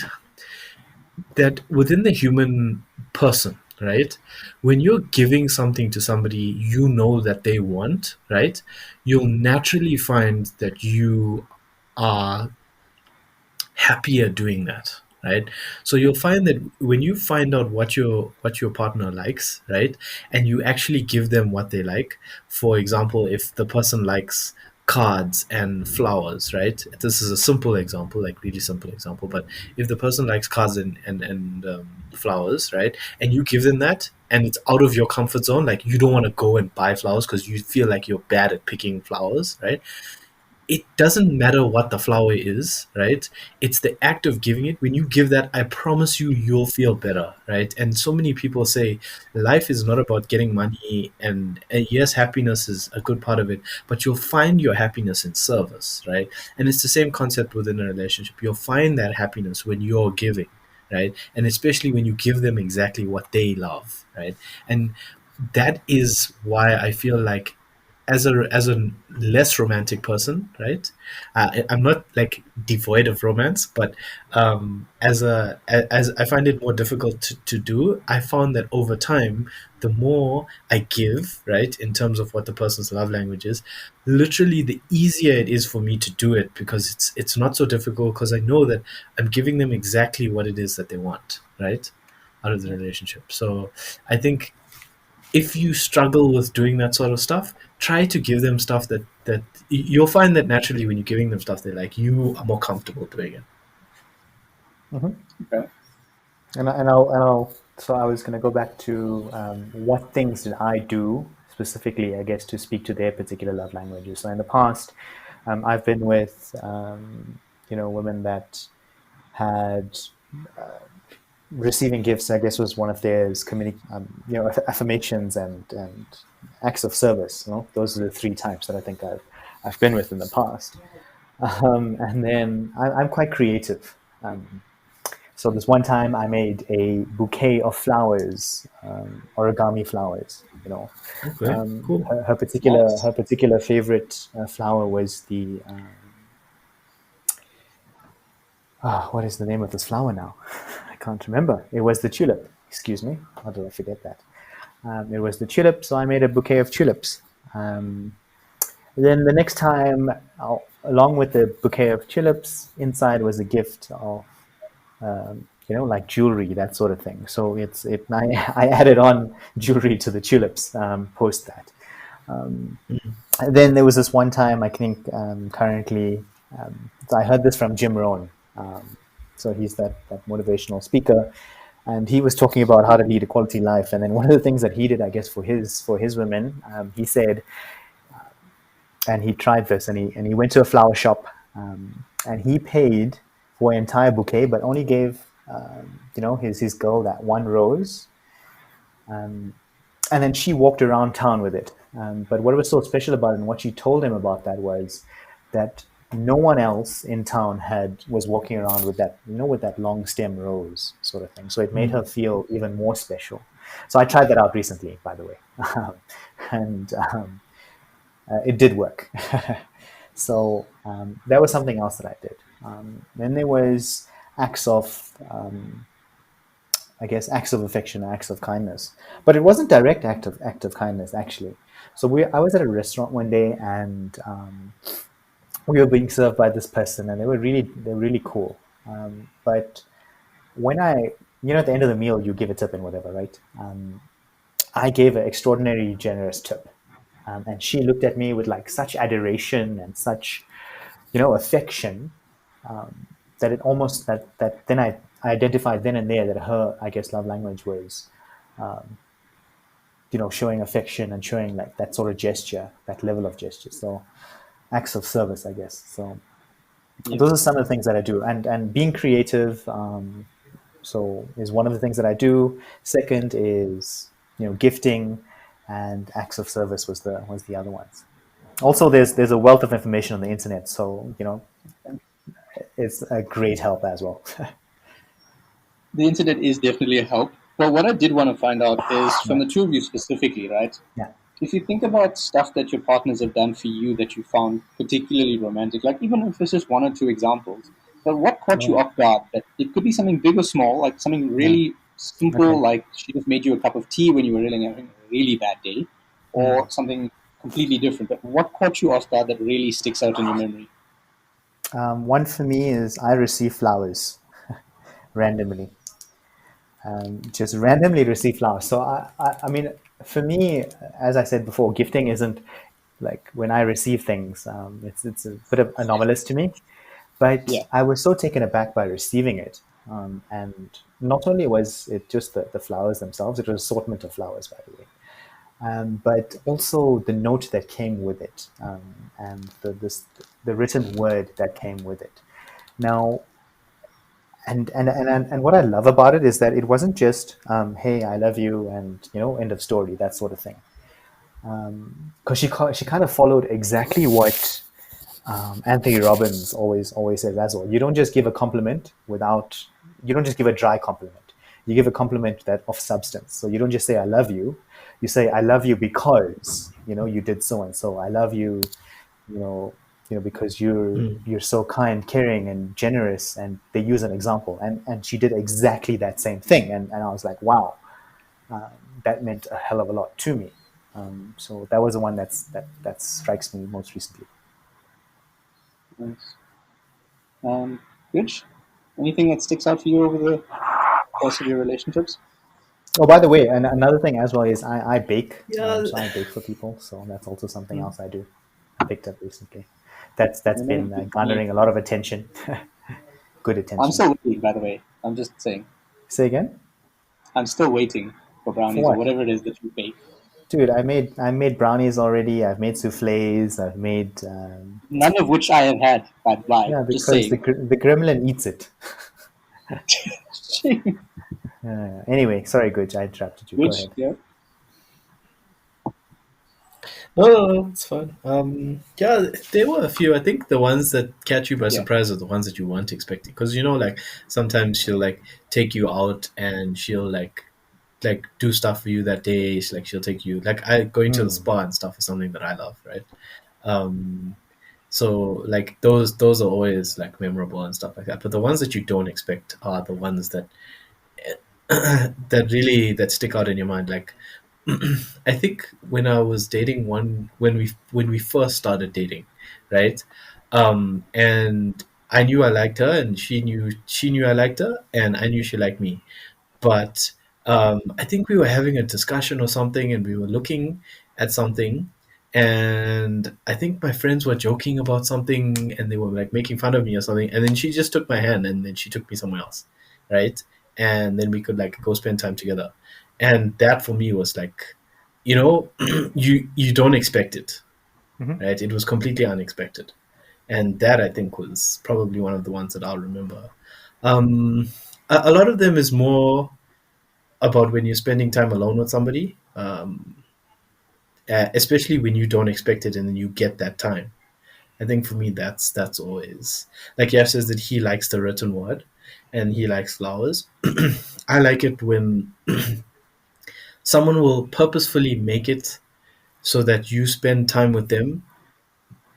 that within the human person, right, when you're giving something to somebody you know that they want, right, you'll naturally find that you are happier doing that, right? So you'll find that when you find out what your partner likes, right, and you actually give them what they like. For example, if the person likes cards and flowers, right, this is a simple example, like really simple example, but if the person likes cards and flowers, right, and you give them that and it's out of your comfort zone, like you don't want to go and buy flowers because you feel like you're bad at picking flowers, right, it doesn't matter what the flower is, right? It's the act of giving it. When you give that, I promise you, you'll feel better, right? And so many people say life is not about getting money, and yes, happiness is a good part of it, but you'll find your happiness in service, right? And it's the same concept within a relationship. You'll find that happiness when you're giving, right? And especially when you give them exactly what they love, right? And that is why I feel like as a less romantic person, right? I'm not like devoid of romance, but as I find it more difficult to do. I found that over time, the more I give, right, in terms of what the person's love language is, literally the easier it is for me to do it because it's not so difficult because I know that I'm giving them exactly what it is that they want, right, out of the relationship. So I think if you struggle with doing that sort of stuff, try to give them stuff that you'll find that naturally when you're giving them stuff they like, you are more comfortable doing it. Okay. And I'll so I was going to go back to what things did I do specifically, I guess, to speak to their particular love languages. So in the past, I've been with women that had receiving gifts, I guess, was one of theirs. Affirmations and acts of service. Those are the three types that I think I've been with in the past. And then I'm quite creative. So this one time I made a bouquet of flowers, origami flowers. Okay, cool. Nice. Her particular favorite flower was the what is the name of this flower now? I can't remember. It was the tulip. Excuse me. How did I forget that? It was the tulip, so I made a bouquet of tulips. Then the next time, along with the bouquet of tulips, inside was a gift of like jewelry, that sort of thing. So I added on jewelry to the tulips post that. And then there was this one time, I think, currently, so I heard this from Jim Rohn. So he's that motivational speaker, and he was talking about how to lead a quality life. And then one of the things that he did, I guess, for his women, he said, and he tried this, and he went to a flower shop, and he paid for an entire bouquet, but only gave his girl that one rose, and then she walked around town with it. But what was so special about it, and what she told him about that, was that no one else in town was walking around with that long stem rose sort of thing. So it made her feel even more special. So I tried that out recently, by the way, and it did work. So that was something else that I did. Then there was acts of, I guess, acts of affection, acts of kindness, but it wasn't direct act of kindness actually. So I was at a restaurant one day, and we were being served by this person, and they're really cool. But when at the end of the meal, you give a tip and whatever, right? I gave an extraordinarily generous tip. And she looked at me with like such adoration and such, affection, that it almost that then I identified then and there that her, I guess, love language was, showing affection and showing like that sort of gesture, that level of gesture. So acts of service, I guess. So those are some of the things that I do, and being creative. So is one of the things that I do. Second is gifting, and acts of service was the other ones. Also, there's a wealth of information on the internet, so it's a great help as well. The internet is definitely a help. But what I did want to find out is from the two of you specifically, right? Yeah. If you think about stuff that your partners have done for you that you found particularly romantic, like even if it's just one or two examples, but what caught you off guard? That it could be something big or small, like something really simple, Okay. like she just made you a cup of tea when you were really having a really bad day, or something completely different. But what caught you off guard that really sticks out in your memory? One for me is I receive flowers randomly. Just randomly receive flowers. So I mean, for me, as I said before, gifting isn't like when I receive things. It's a bit of anomalous to me, but Yeah. I was so taken aback by receiving it. And not only was it just the flowers themselves, it was an assortment of flowers, by the way. But also the note that came with it, and the written word that came with it. Now, and what I love about it is that it wasn't just hey, I love you, and end of story, that sort of thing. Because she kind of followed exactly what Anthony Robbins always says as well. You don't just give a compliment you don't just give a dry compliment. You give a compliment that of substance. So you don't just say I love you. You say I love you because you did so and so. I love you, you know, because you're so kind, caring, and generous. And they use an example, and she did exactly that same thing. And I was like, wow, that meant a hell of a lot to me. So that was the one that strikes me most recently. Nice. Rich, anything that sticks out for you over the course of your relationships? Oh, by the way, and another thing as well is I bake. Yeah. So I bake for people. So that's also something else I do. I picked up recently. That's been garnering a lot of attention. Good attention. I'm still waiting, by the way. I'm just saying. Say again? I'm still waiting for brownies For or what? whatever it is that you bake. Dude, I made brownies already. I've made souffles. I've made None of which I have had, by the by. yeah, Just because saying. the gremlin eats it. Anyway, sorry, Guj, I interrupted you. Go Which, ahead. yeah. No, it's fine. Yeah, there were a few. I think the ones that catch you by surprise are the ones that you weren't expecting. Because like sometimes she'll like take you out and she'll like do stuff for you that day. She'll take you going to the spa and stuff is something that I love, right? So like those are always like memorable and stuff like that. But the ones that you don't expect are the ones that that stick out in your mind. Like I think when I was dating when we first started dating, right? And I knew I liked her, and she knew I liked her, and I knew she liked me. But I think we were having a discussion or something, and we were looking at something, and I think my friends were joking about something, and they were like making fun of me or something, and then she just took my hand, and then she took me somewhere else, right? And then we could like go spend time together, and that for me was like, you don't expect it, Mhm. right? It was completely unexpected, and that I think was probably one of the ones that I'll remember. Um, a lot of them is more about when you're spending time alone with somebody, especially when you don't expect it and then you get that time. I think for me, that's always like Yash says that he likes the written word and he likes flowers. I like it when someone will purposefully make it so that you spend time with them,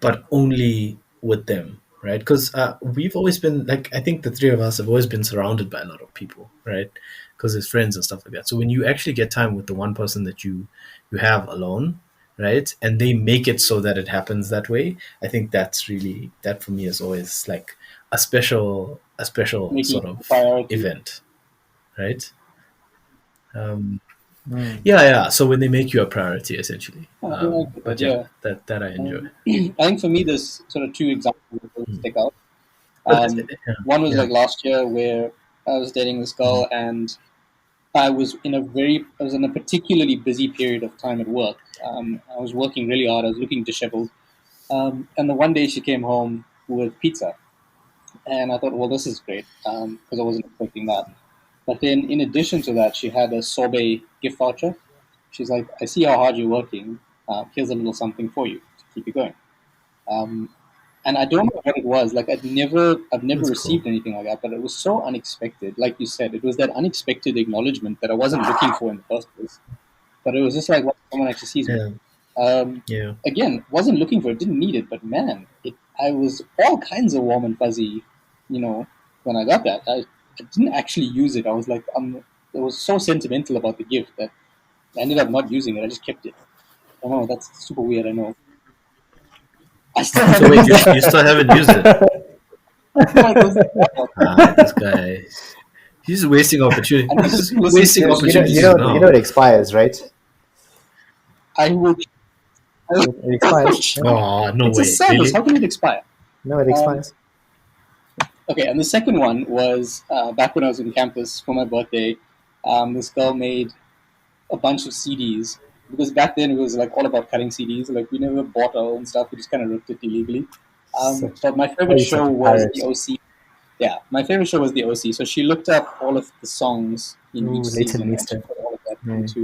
but only with them, right? Because we've always been like, I think the three of us have always been surrounded by a lot of people, right? Because there's friends and stuff like that. So when you actually get time with the one person that you have alone, right, and they make it so that it happens that way, I think that's really, that for me is always like a special Making sort it a of priority. event, right? Um, Mm. yeah. So when they make you a priority, essentially. I think I get But that, yeah, yeah. that I enjoy. I think for me, there's sort of two examples that really Mm. stick out. But yeah, One was yeah. like last year where I was dating this Mhm. girl, and I was in a particularly busy period of time at work. I was working really hard. I was looking disheveled. And the one day she came home with pizza, and I thought, well, this is great because I wasn't expecting that. But then, in addition to that, she had a sorbet gift voucher. She's like, I see how hard you're working. Here's a little something for you to keep you going. Um, and I don't know what it was. Like I've never That's cool. received anything like that, but it was so unexpected. Like you said, it was that unexpected acknowledgement that I wasn't looking for in the first place. But it was just like, wow, someone actually sees me. Yeah, Um, yeah. Again, wasn't looking for it, didn't need it, but man, I was all kinds of warm and fuzzy, you know, when I got that. I didn't actually use it. I was like, I was so sentimental about the gift that I ended up not using it. I just kept it. I know that's super weird. I know. I still So haven't wait, used you, it. you still haven't used it? No, it was This guy, he's wasting opportunity. I know He's she listens wasting to this. opportunities You know now. it expires, right? I will. It expires. Yeah. Oh, no It's a way. service. Really? How can it expire? No, it Um, expires. okay, and the second one was back when I was on campus for my birthday. This girl made a bunch of CDs because back then it was like all about cutting CDs. Like we never bought our own stuff; we just kind of ripped it illegally. Such, But my why are favorite you show such a was pirate? the OC. Yeah, my favorite show was the OC. So she looked up all of the songs in each Ooh, Leighton season and she Meester. put all of that Mm.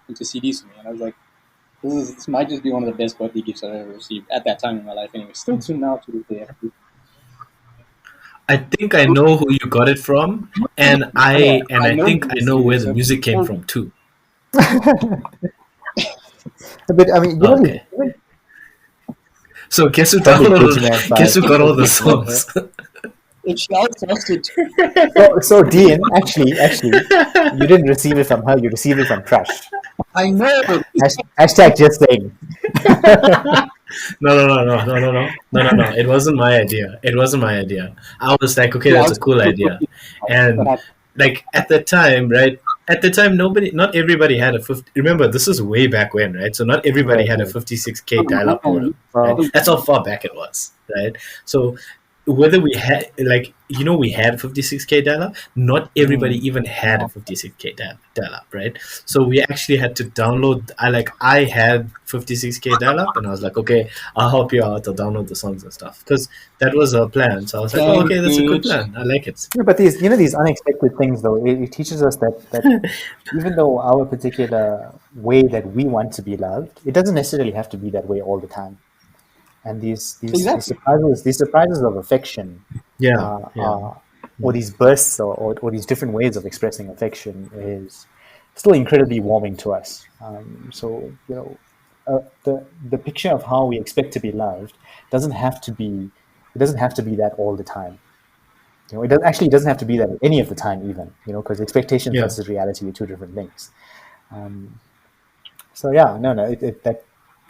into CDs for me. And I was like, this might just be one of the best birthday gifts I've ever received at that time in my life. Anyway, still to now to this day. Actually. I think I know who you got it from, and Yeah, I I know think who I this know where is. the So music came told from too. But I mean, Oh, okay. So guess who probably downloaded? KTM Guess side. who got all the Probably KTM, songs? if she outsourced it, so Dean, actually, you didn't receive it from her. You received it from Trash. I know. Hashtag just saying. No. It wasn't my idea. It wasn't my idea. I was like, okay, She that's a cool outsourced idea. it. What And happened? like at the time, right? At the time, not everybody had a 50. Remember, this is way back when, right? So not everybody Right, had a right. 56K Oh, dial-up man. modem, right? Well, That's how far back it was, right? So whether we had like we had 56K dial-up, not everybody mm, even had a 56K dial-up, right? So we actually had to download. I had 56K dial-up, and I was like, okay, I'll help you out. I'll download the songs and stuff because that was our plan. So I was like, oh, Thanks, okay, that's a good dude. plan. I like it. yeah, but these unexpected things, though, it teaches us that even though our particular way that we want to be loved, it doesn't necessarily have to be that way all the time. And Exactly. these surprises of affection, Yeah, uh, yeah. or these bursts or these different ways of expressing affection is still incredibly warming to us. So the picture of how we expect to be loved doesn't have to be it doesn't have to be that all the time. It doesn't have to be that any of the time, even, because expectations Yeah. versus reality are two different things. Um, so yeah, no,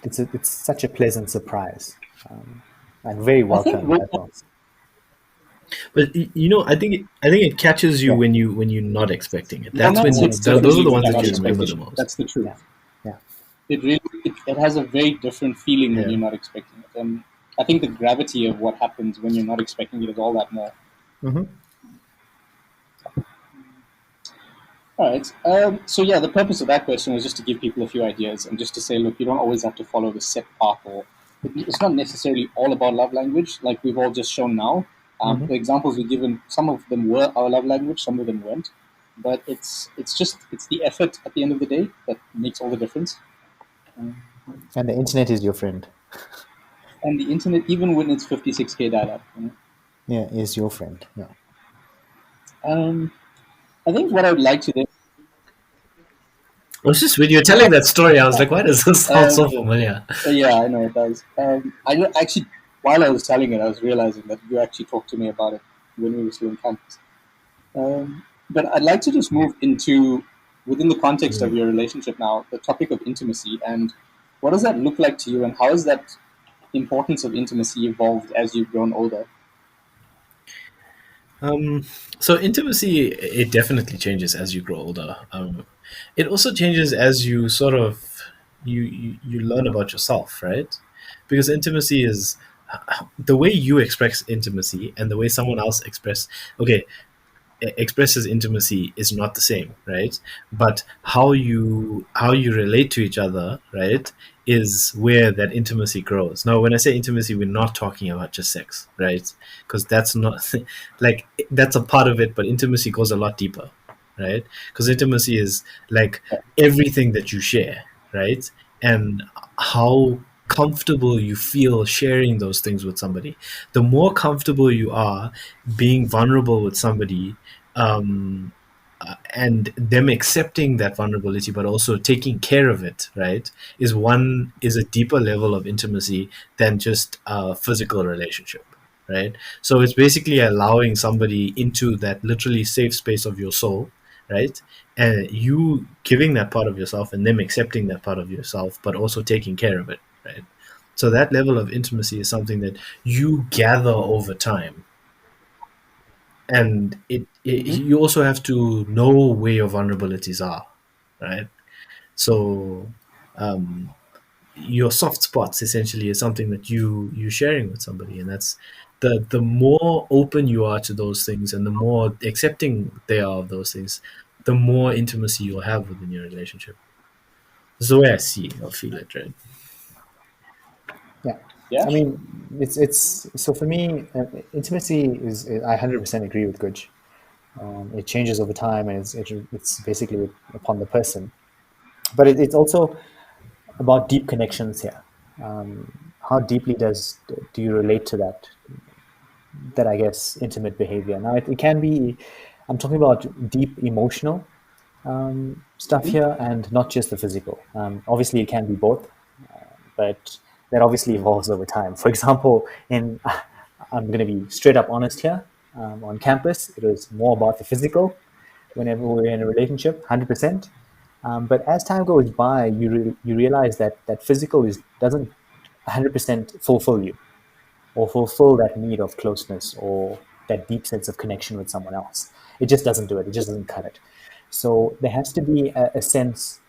it's such a pleasant surprise. Um, and very I think welcome as well. But I think it catches you Yeah, when you're not expecting it. That's when romance when hits it's those are differently the when ones you're that not you remember expecting the it. most. That's the truth. yeah, yeah, It has a very different feeling when Yeah. you're not expecting it, and I think the gravity of what happens when you're not expecting it is all that more. hmm All right. So yeah, the purpose of that question was just to give people a few ideas and just to say, look, you don't always have to follow the set path, or it's not necessarily all about love language, like we've all just shown now. hmm The examples we've given, some of them were our love language, some of them weren't, but it's the effort at the end of the day that makes all the difference. and the internet is your friend. And the internet, even when it's 56K dial-up, Yeah, is your friend. Yeah. um, I think what I would like to do. It was just when you were telling that story, I was like, why does this sound so Um, familiar? yeah, I know it does. Actually, while I was telling it, I was realizing that you actually talked to me about it when we were still in campus. But I'd like to just move into, within the context of your relationship now, the topic of intimacy, and what does that look like to you, and how has that importance of intimacy evolved as you've grown older? Um, so intimacy, it definitely changes as you grow older. It also changes as you sort of you learn about yourself, right? Because intimacy is the way you express intimacy and the way someone else okay, expresses intimacy is not the same, right? But how you relate to each other, right, is where that intimacy grows. Now, when I say intimacy, we're not talking about just sex, right? Because that's not like that's a part of it, but intimacy goes a lot deeper, right? Because intimacy is like everything that you share, right? And how comfortable you feel sharing those things with somebody. The more comfortable you are being vulnerable with somebody, um, and them accepting that vulnerability but also taking care of it, right, is a deeper level of intimacy than just a physical relationship, right? So it's basically allowing somebody into that literally safe space of your soul, right, and you giving that part of yourself and them accepting that part of yourself but also taking care of it, right? So that level of intimacy is something that you gather over time, and Mm-hmm. you also have to know where your vulnerabilities are, right? So um, your soft spots essentially is something that you're sharing with somebody, and that's the more open you are to those things and the more accepting they are of those things, the more intimacy you'll have within your relationship. This is the way I see or feel it, right? Yeah, Yeah. I mean, it's so for me, intimacy is. I 100% agree with Guj. It changes over time, and it's basically upon the person. But it's also about deep connections here. How deeply do you relate to that I guess intimate behavior? Now it can be. I'm talking about deep emotional stuff Mm-hmm. here, and not just the physical. Obviously, it can be both, but that obviously evolves over time. For example, in I'm going to be straight up honest here. On campus, it was more about the physical. Whenever we were in a relationship, 100%. But as time goes by, you realize that physical is doesn't 100% fulfill you or fulfill that need of closeness or that deep sense of connection with someone else. It just doesn't do it. It just doesn't cut it. So there has to be a sense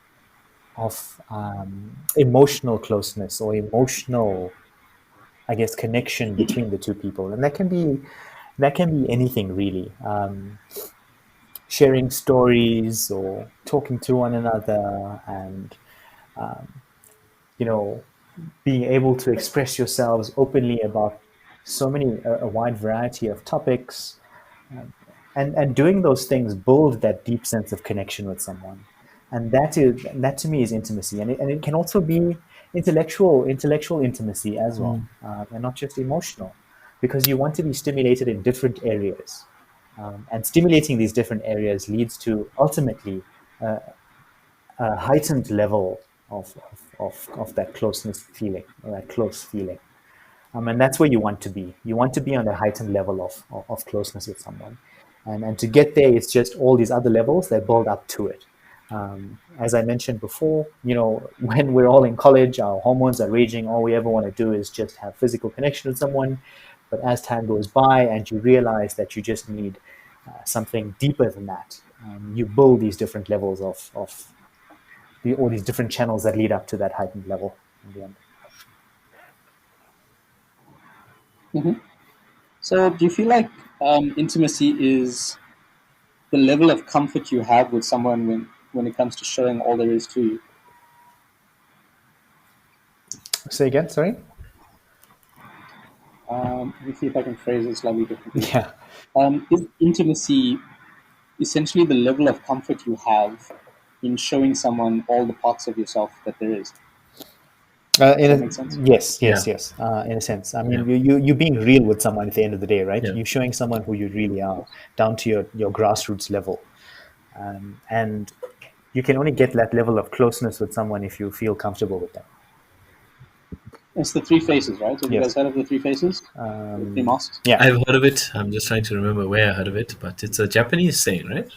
of emotional closeness or emotional, I guess, connection between the two people, and that can be anything really. Sharing stories or talking to one another, and you know, being able to express yourselves openly about so many a wide variety of topics, and doing those things build that deep sense of connection with someone, and that to me is intimacy, and it can also be intellectual intimacy as well, and not just emotional, because you want to be stimulated in different areas, and stimulating these different areas leads to ultimately a heightened level of that closeness feeling, or that close feeling. And that's where you want to be. You want to be on a heightened level of closeness with someone. And to get there, it's just all these other levels that build up to it. As I mentioned before, when we're all in college, our hormones are raging. All we ever want to do is just have physical connection with someone. But as time goes by and you realize that you just need something deeper than that, you build these different levels of all these different channels that lead up to that heightened level in the end. So, do you feel like intimacy is the level of comfort you have with someone when it comes to showing all there is to you? Say again, sorry? Let me see if I can phrase it slightly differently. Yeah. Is intimacy essentially the level of comfort you have in showing someone all the parts of yourself that there is? Does that make sense? Yes. Yeah. In a sense, I mean, Yeah. you being real with someone at the end of the day, right? Yeah. You're showing someone who you really are, down to your grassroots level, and you can only get that level of closeness with someone if you feel comfortable with them. It's the three faces, right? Have you Yes. guys heard of the three faces? The three masks? Yeah. I've heard of it. I'm just trying to remember where I heard of it, but it's a Japanese saying, right?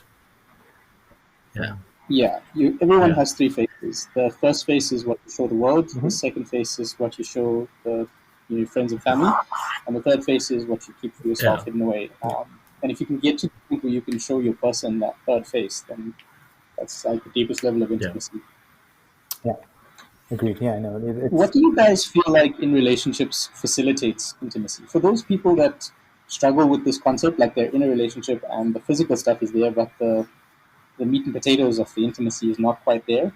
Yeah. Yeah, everyone Yeah. has three faces. The first face is what you show the world. The second face is what you show your friends and family, and the third face is what you keep for yourself Yeah. hidden away. And if you can get to the point where you can show your person that third face, then that's like the deepest level of intimacy. Yeah. Agreed. Yeah, I know. What do you guys feel like in relationships facilitates intimacy? For those people that struggle with this concept, like they're in a relationship and the physical stuff is there, but the meat and potatoes of the intimacy is not quite there.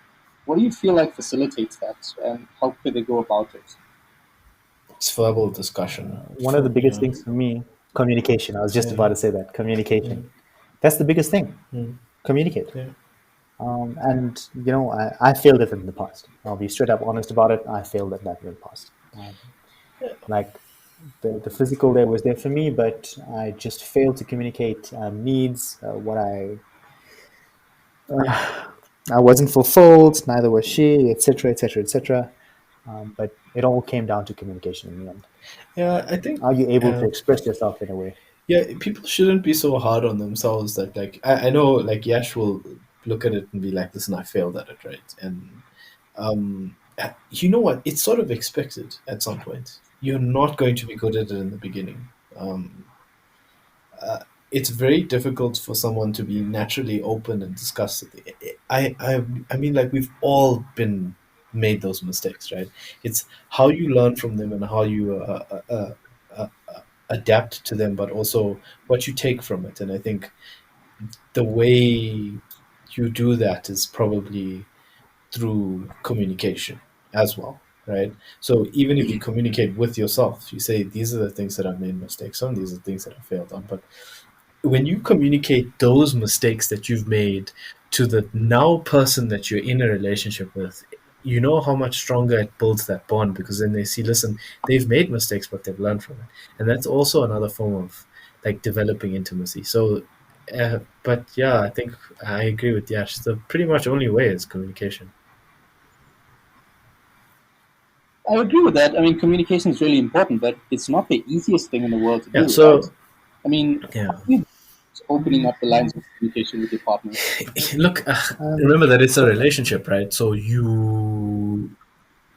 What do you feel like facilitates that, and how could they go about it? It's verbal discussion. One of the biggest things for me, communication. I was just about to say that. Communication. That's the biggest thing. Communicate. Yeah. And, I failed it in the past. I'll be straight up honest about it. I failed at that in the past. Like, the physical there was there for me, but I just failed to communicate needs, what I wasn't fulfilled, neither was she, etc., etc., etc. But it all came down to communication in the end. Yeah, I think. Are you able to express yourself in a way? Yeah, people shouldn't be so hard on themselves that, like, I know, like, Yash will look at it and be like, listen, I failed at it, right? And you know what? It's sort of expected at some point. You're not going to be good at it in the beginning. It's very difficult for someone to be naturally open and discuss it. I mean, like, we've all been made those mistakes, right? It's how you learn from them and how you adapt to them, but also what you take from it. And I think the way you do that is probably through communication as well, right? So even if you communicate with yourself, you say, these are the things that I've made mistakes on, these are the things that I failed on. But when you communicate those mistakes that you've made to the now person that you're in a relationship with, you know how much stronger it builds that bond, because then they see, listen, they've made mistakes, but they've learned from it. And that's also another form of, like, developing intimacy. So, but yeah, I think I agree with Yash. The pretty much only way is communication. I agree with that. I mean, communication is really important, but it's not the easiest thing in the world to Yeah, do. so- right? I mean, Yeah. opening up the lines of communication with your partner. Look, remember that it's a relationship, right? So you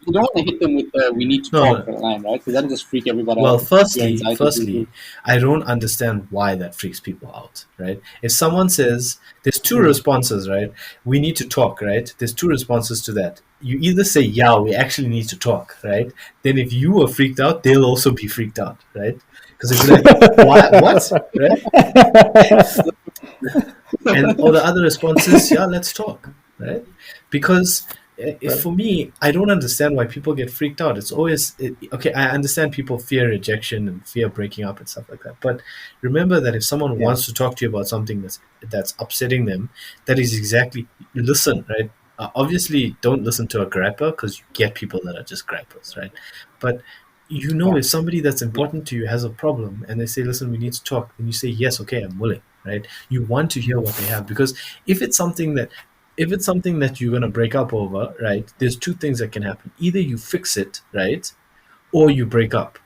You don't want to hit them with "we need to No, talk" no. line, right? Because that'll just freak everybody Well, out. Your firstly, anxiety. I don't understand why that freaks people out, right? If someone says there's two responses, right? We need to talk, right? There's two responses to that. You either say, yeah, we actually need to talk, right? Then if you are freaked out, they'll also be freaked out, right? Because if you're like, what? Right? Or the other response is, yeah, let's talk, right? Because if for me, I don't understand why people get freaked out. It's always okay. I understand people fear rejection and fear breaking up and stuff like that. But remember that if someone wants to talk to you about something that's upsetting them, that is exactly listen, right? Obviously, don't listen to a grapper, because you get people that are just grappers, right? But if somebody that's important to you has a problem and they say, listen, we need to talk, then you say, yes, okay, I'm willing, right? You want to hear what they have, because if it's something that you're going to break up over, right, there's two things that can happen. Either you fix it, right, or you break up.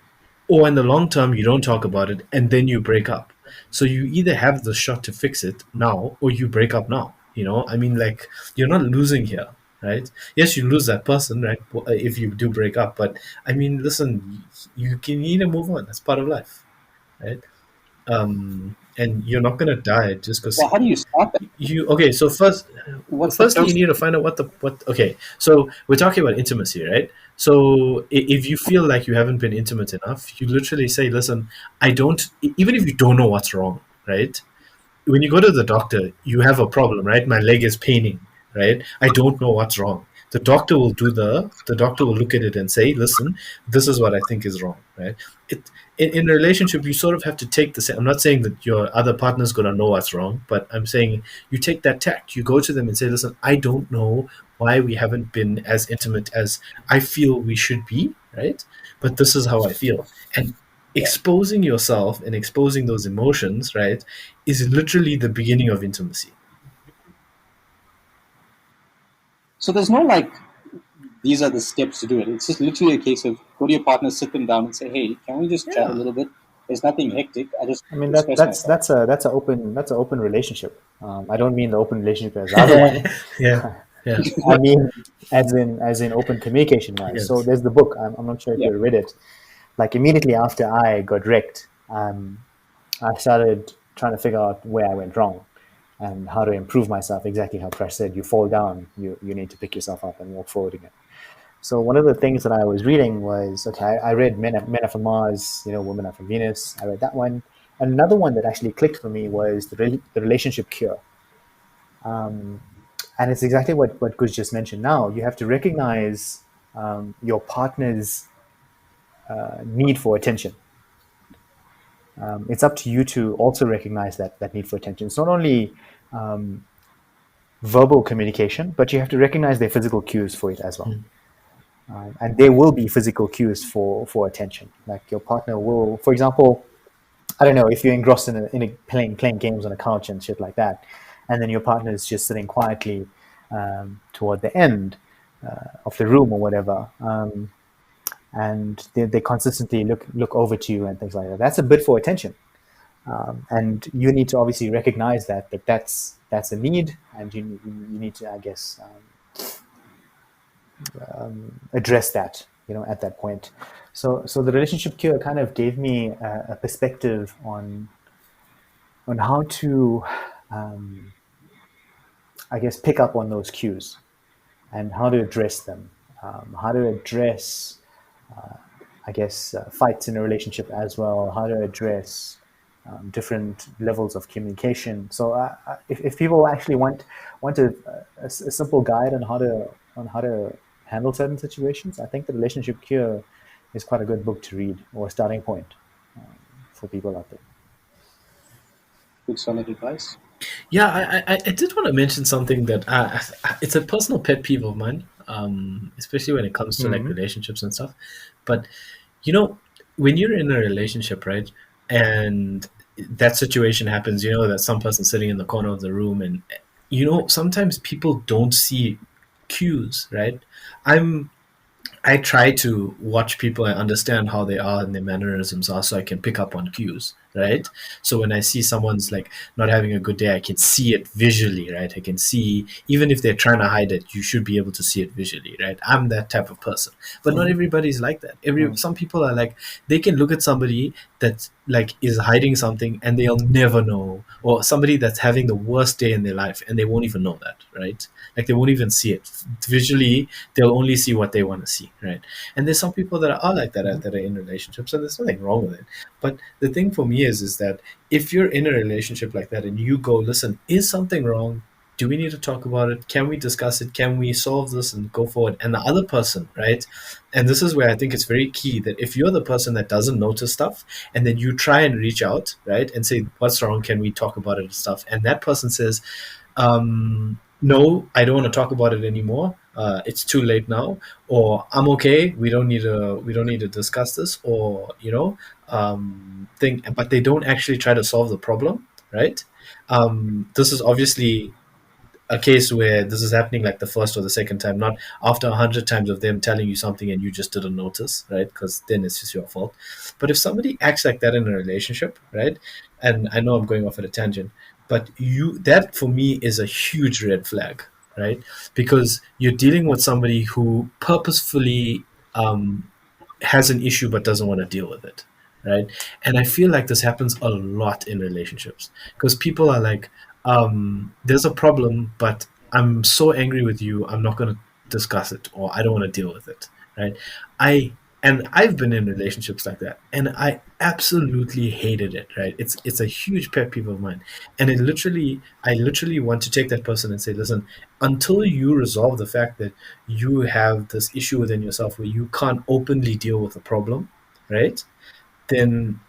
Or in the long term, you don't talk about it and then you break up. So you either have the shot to fix it now or you break up now, I mean, like, you're not losing here, right? Yes, you lose that person, right, if you do break up, but I mean, listen, you can need to move on. That's part of life, right? And you're not gonna die just because Well, how do you start that? you okay. So What's the firstly, you process? need to find out what. Okay, so we're talking about intimacy, right? So if you feel like you haven't been intimate enough, you literally say, "Listen, I don't." Even if you don't know what's wrong, right? When you go to the doctor, you have a problem, right? My leg is paining, right? I don't know what's wrong. The doctor will look at it and say, listen, this is what I think is wrong, right? In a relationship, you sort of have to take the same. I'm not saying that your other partner's going to know what's wrong, but I'm saying you take that tact. You go to them and say, listen, I don't know why we haven't been as intimate as I feel we should be, right? But this is how I feel. And Yeah. exposing yourself and exposing those emotions, right, is literally the beginning of intimacy. So there's no like these are the steps to do it. It's just literally a case of go to your partner, sit them down, and say, "Hey, can we just chat a Yeah. little bit? There's nothing hectic. I just I mean that express that's myself." that's an open relationship. I don't mean the open relationship as the other one. Yeah. Yeah. I mean as in open communication wise. So Yes. there's the book. I'm not sure if Yeah. you read it. Like immediately after I got wrecked, I started trying to figure out where I went wrong and how to improve myself. Exactly how Prash said, you fall down, you need to pick yourself up and walk forward again. So one of the things that I was reading was, okay, I read Men Are from Mars, Women Are from Venus. I read that one. And another one that actually clicked for me was the Relationship Cure. And it's exactly what Kuz just mentioned now. You have to recognize your partner's need for attention. It's up to you to also recognize that need for attention. It's not only verbal communication, but you have to recognize their physical cues for it as well. And there will be physical cues for attention. Like your partner will, for example, I don't know, if you're engrossed in playing games on a couch and shit like that, and then your partner is just sitting quietly toward the end of the room or whatever, and they consistently look over to you and things like that. That's a bid for attention. And you need to obviously recognize that's a need, and you need to, I guess, address that, at that point. So the Relationship Cure kind of gave me a perspective on how to, I guess, pick up on those cues and how to address them, how to address, I guess, fights in a relationship as well, how to address different levels of communication. So if people actually want a simple guide on how to handle certain situations, I think the Relationship Cure is quite a good book to read, or a starting point for people out there. Good solid advice. Yeah, I did want to mention something that it's a personal pet peeve of mine, especially when it comes to like relationships and stuff. But when you're in a relationship, right, and that situation happens, that some person sitting in the corner of the room, and sometimes people don't see cues, right? I try to watch people and understand how they are and their mannerisms are, so I can pick up on cues, right? So when I see someone's like not having a good day, I can see it visually, right? I can see, even if they're trying to hide it, you should be able to see it visually, right? I'm that type of person, but not everybody's like that. Some people are like, they can look at somebody that like is hiding something and they'll never know, or somebody that's having the worst day in their life and they won't even know that, right? Like they won't even see it visually. They'll only see what they want to see, right? And there's some people that are like that that are in relationships, and there's nothing wrong with it. But the thing for me is that if you're in a relationship like that and you go, listen, is something wrong? Do we need to talk about it? Can we discuss it? Can we solve this and go forward? And the other person, right? And this is where I think it's very key that if you're the person that doesn't notice stuff and then you try and reach out, right, and say, what's wrong? Can we talk about it and stuff? And that person says, no, I don't want to talk about it anymore. It's too late now, or I'm okay. We don't need to discuss this, or but they don't actually try to solve the problem, right? This is obviously a case where this is happening like the first or the second time, not after 100 times of them telling you something and you just didn't notice, right? Because then it's just your fault. But if somebody acts like that in a relationship, right? And I know I'm going off at a tangent, But that for me is a huge red flag, right? Because you're dealing with somebody who purposefully has an issue but doesn't want to deal with it, right? And I feel like this happens a lot in relationships because people are like, there's a problem, but I'm so angry with you, I'm not going to discuss it, or I don't want to deal with it, right? I and I've been in relationships like that, and I absolutely hated it, right? It's a huge pet peeve of mine, and I literally want to take that person and say, listen, until you resolve the fact that you have this issue within yourself where you can't openly deal with a problem, right? Then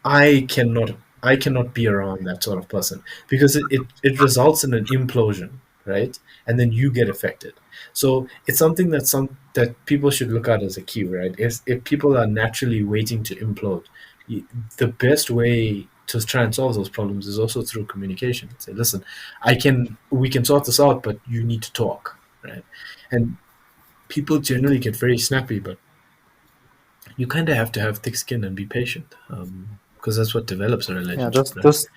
I cannot be around that sort of person because it results in an implosion, right? And then you get affected. So it's something that people should look at as a key, right? If people are naturally waiting to implode, the best way to try and solve those problems is also through communication. Say, listen, we can sort this out, but you need to talk, right? And people generally get very snappy, but you kind of have to have thick skin and be patient, because that's what develops a Yeah, relationship, those right? those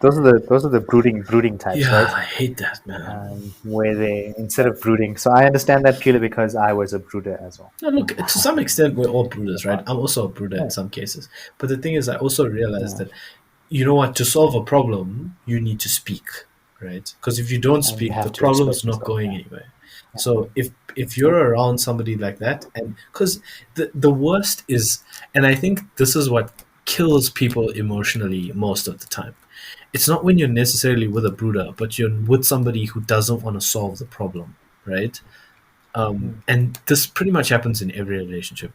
those are the brooding types, Yeah, right? I hate that, man. Where they instead of brooding. So I understand that purely because I was a brooder as well. Now, look, to some extent, we're all brooders, right? But I'm also a brooder in yeah, some cases. But the thing is, I also realized yeah, that, you know what, to solve a problem, you need to speak, right? Because if you don't and you speak, the have to problem's express not yourself. going Yeah, anywhere. yeah, So if you're around somebody like that, and because the worst is, and I think this is what kills people emotionally most of the time. It's not when you're necessarily with a brooder, but you're with somebody who doesn't want to solve the problem, right? mm, And this pretty much happens in every relationship.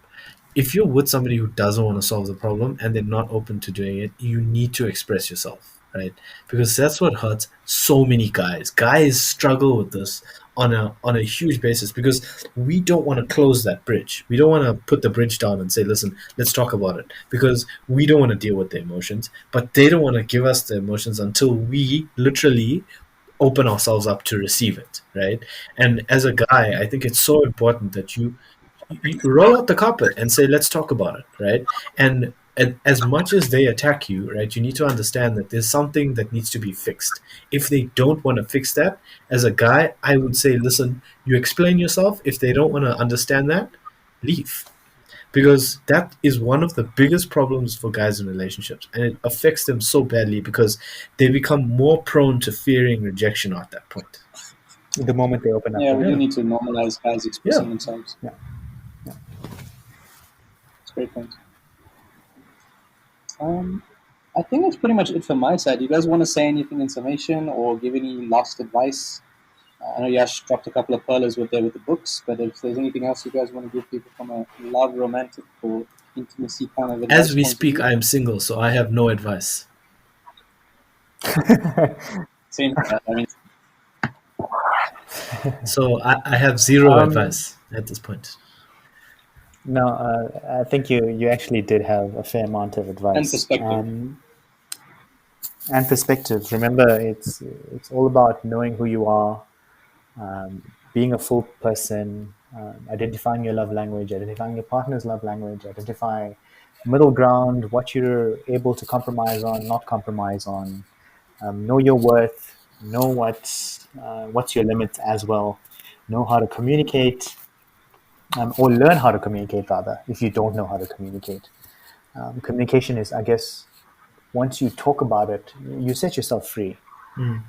If you're with somebody who doesn't want to solve the problem and they're not open to doing it, you need to express yourself, right? Because that's what hurts so many guys. Guys struggle with this on a huge basis because we don't want to close that bridge. We don't want to put the bridge down and say, listen, let's talk about it. Because we don't want to deal with the emotions, but they don't want to give us the emotions until we literally open ourselves up to receive it, right? And as a guy, I think it's so important that you roll out the carpet and say, let's talk about it, right? And as much as they attack you, right, you need to understand that there's something that needs to be fixed. If they don't want to fix that, as a guy, I would say, listen, you explain yourself. If they don't want to understand that, leave, because that is one of the biggest problems for guys in relationships, and it affects them so badly because they become more prone to fearing rejection at that point. the moment they open up, Yeah, we right? do Yeah, need to normalize guys yeah. expressing themselves. Yeah, yeah. It's a great point. Um, I think that's pretty much it from my side. You guys want to say anything in summation or give any last advice? I know Yash dropped a couple of pearlers with there with the books, but if there's anything else you guys want to give people from a love, romantic, or intimacy kind of As advice we point of speak, view, I am single, so I have no advice. same. I mean, So I have zero Um, advice at this point. no, I think you actually did have a fair amount of and advice. perspective. And perspective. Remember, it's all about knowing who you are, being a full person, identifying your love language, identifying your partner's love language, identify middle ground, what you're able to compromise on, not compromise on. Know your worth. Know what's your limits as well. Know how to communicate, or learn how to communicate rather. If you don't know how to communicate, communication is, I guess, once you talk about it, you set yourself free. Mm.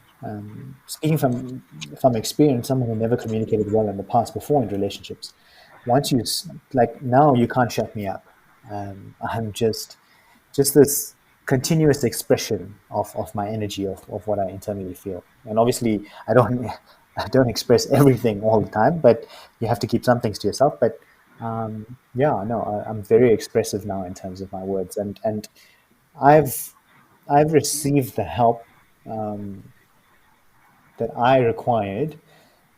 Speaking from experience, someone who never communicated well in the past before in relationships, once you like now you can't shut me up. I'm just this continuous expression of my energy of what I internally feel, and obviously I don't I don't express everything all the time, but you have to keep some things to yourself. But yeah, no, I'm very expressive now in terms of my words, and I've I've received the help that I required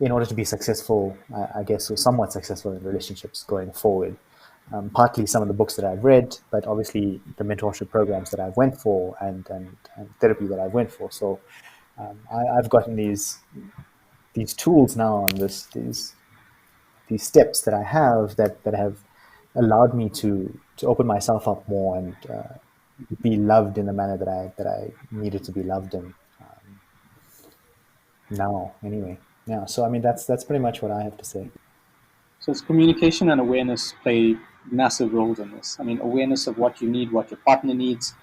in order to be successful, I guess, or somewhat successful in relationships going forward. Partly some of the books that I've read, but obviously the mentorship programs that I've went for and therapy that I've went for. So I've gotten these tools now and these steps that I have that have allowed me to open myself up more and be loved in the manner that I needed to be loved in. now anyway. Yeah, so I mean that's pretty much what I have to say. So it's communication and awareness play massive roles in this. I mean, awareness of what you need, what your partner needs,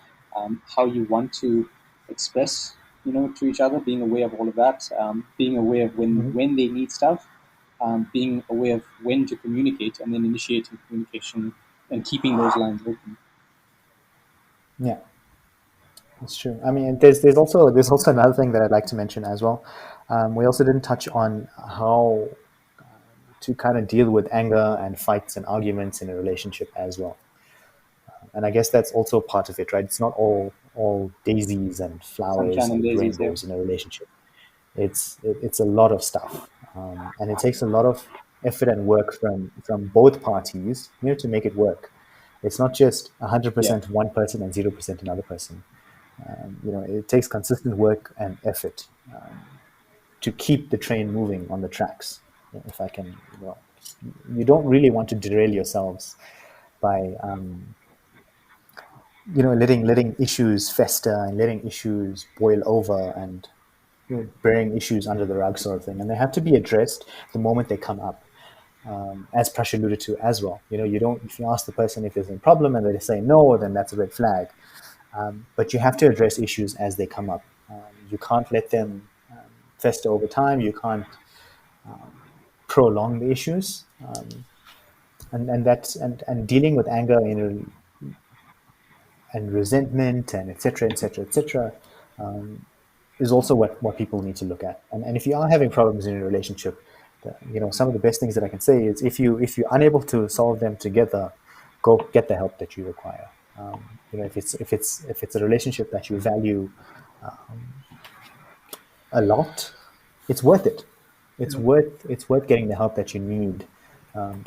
how you want to express, to each other. Being aware of all of that. Being aware of Mhm. when they need stuff. Being aware of when to communicate, and then initiating communication and keeping those lines open. Yeah, that's true. I mean, there's also another thing that I'd like to mention as well. We also didn't touch on how to kind of deal with anger and fights and arguments in a relationship as well. And I guess that's also part of it, right? It's not all daisies and flowers Sunshine and and daisies, yeah. rainbows in a relationship. It's a lot of stuff, and it takes a lot of effort and work from both parties, to make it work. It's not just Yeah. 100% one person and 0% another person. It takes consistent work and effort to keep the train moving on the tracks. If I can, you don't really want to derail yourselves by letting issues fester and letting issues boil over and burying issues under the rug, sort of thing. And they have to be addressed the moment they come up. As Prash alluded to as well, you don't, if you ask the person if there's a problem and they say no, then that's a red flag. But you have to address issues as they come up. You can't let them fester over time. You can't prolong the issues. And dealing with anger and resentment and etc. etc. etc. Is also what people need to look at. And if you are having problems in your relationship, some of the best things that I can say is if you're unable to solve them together, go get the help that you require. If it's a relationship that you value a lot, it's worth it. It's worth getting the help that you need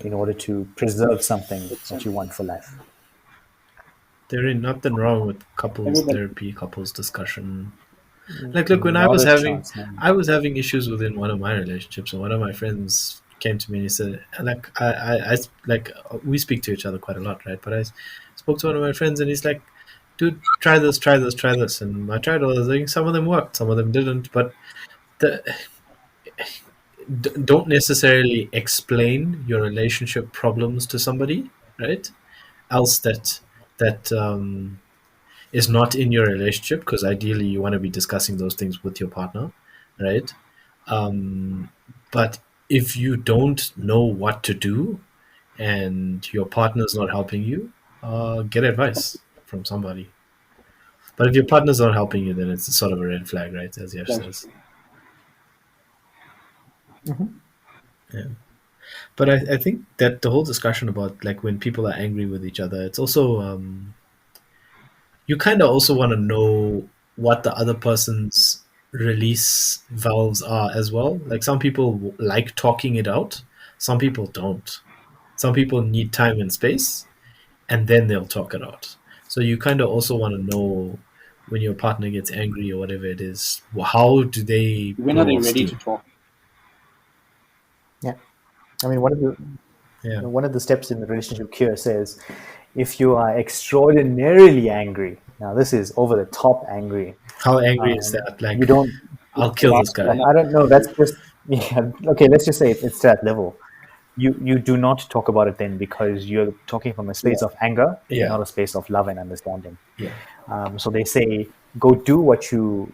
in order to preserve something that you want for life. There ain't nothing wrong with couples Everybody, therapy, couples discussion. Like, look, when Not a chance, man. I was having issues within one of my relationships, and one of my friends came to me and he said, like, we speak to each other quite a lot, right? But I spoke to one of my friends, and he's like, dude, try this, try this, try this, and I tried all those things. Some of them worked, some of them didn't, but the don't necessarily explain your relationship problems to somebody, right? Else that is not in your relationship, because ideally you want to be discussing those things with your partner, right? Um, but if you don't know what to do and your partner's not helping you, get advice from somebody. But if your partner's not helping you, then it's sort of a red flag, right? As Yash that's says. Yeah. But I think that the whole discussion about like when people are angry with each other, it's also you kind of also want to know what the other person's release valves are as well. Like some people like talking it out, some people don't. Some people need time and space, and then they'll talk it out. So you kind of also want to know when your partner gets angry or whatever it is, how do they when are blow they off ready to steam? talk? Yeah, I mean, one of the Yeah. one of the steps in the relationship cure says, if you are extraordinarily angry, now this is over the top angry, How angry is that? you Like, don't, I'll The kill this last guy. one, I don't know, that's just, yeah, okay, let's just say it's to that level. You do not talk about it then, because you're talking from a yeah, space of anger, Yeah. not a space of love and understanding. Yeah. So they say, go do what you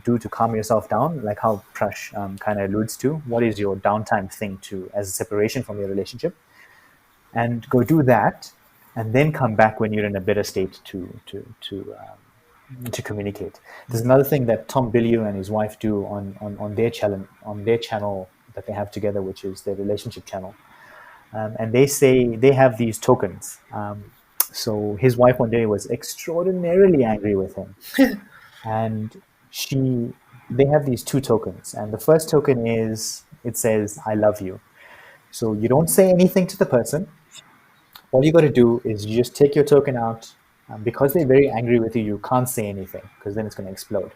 do to calm yourself down, like how Prash kind of alludes to. What is your downtime thing to as a separation from your relationship? And go do that, and then come back when you're in a better state to communicate. There's another thing that Tom Bilyeu and his wife do on their channel that they have together, which is their relationship channel. And they say they have these tokens. So his wife one day was extraordinarily angry with him, and they have these two tokens. And the first token is, it says, "I love you." So you don't say anything to the person. All you got to do is you just take your token out. Because they're very angry with you, you can't say anything, because then it's going to explode.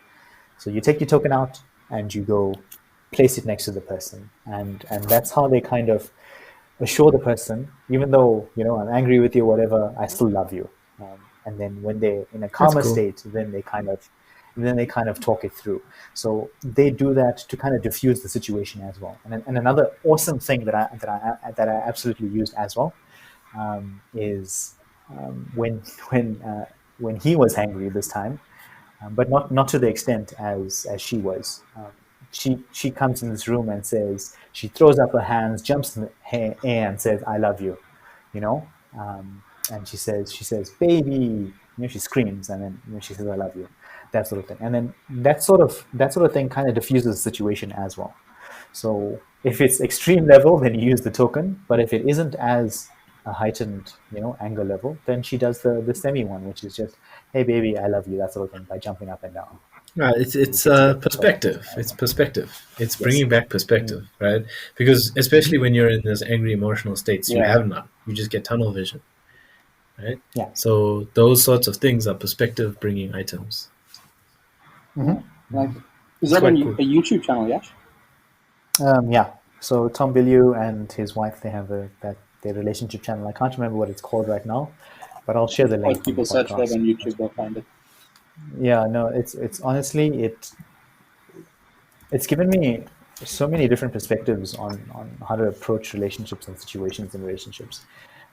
So you take your token out and you go place it next to the person, and that's how they kind of assure the person, even though I'm angry with you, whatever, I still love you. And then when they're in a That's calmer cool. state, then they kind of, then they kind of talk it through. So they do that to kind of diffuse the situation as well. And another awesome thing that I absolutely used as well is when he was angry this time, but not to the extent as she was. She comes in this room and says, she throws up her hands, jumps in the air and says, "I love you," you know. And she says, "Baby," she screams, and then she says, "I love you," that sort of thing. And then that sort of thing kind of diffuses the situation as well. So if it's extreme level, then you use the token. But if it isn't as a heightened, anger level, then she does the semi one, which is just, "Hey, baby, I love you," that sort of thing, by jumping up and down. It's Gets a bit perspective. It's perspective. It's Yes. bringing back perspective, right? Because especially when you're in those angry emotional states, you Yeah. have none. You just get tunnel vision, right? Yeah. So those sorts of things are perspective bringing items. Like, is It's that quite a cool. YouTube channel, Yash? Yeah. So Tom Bilyeu and his wife, they have their relationship channel. I can't remember what it's called right now, but I'll share the link Like, on the people search that podcast. on YouTube, they'll find it. Yeah, no, it's honestly it's given me so many different perspectives on how to approach relationships and situations in relationships.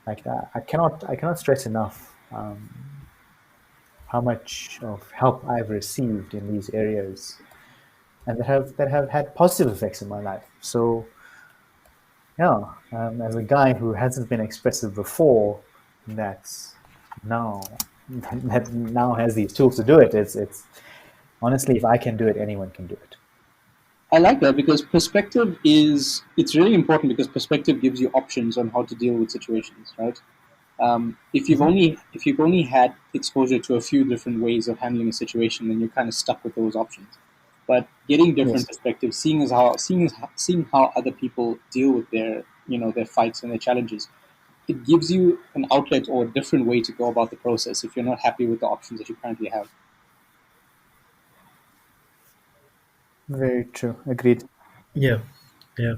Like that, I cannot stress enough how much of help I've received in these areas, and that have had positive effects in my life. So yeah, as a guy who hasn't been expressive before, that's now that now has these tools to do it. It's honestly, if I can do it, anyone can do it. I like that because it's really important because perspective gives you options on how to deal with situations, right? If you've only had exposure to a few different ways of handling a situation, then you're kind of stuck with those options. But getting different Yes. perspectives, seeing how other people deal with their fights and their challenges, it gives you an outlet or a different way to go about the process if you're not happy with the options that you currently have. Very true. Agreed. Yeah, yeah.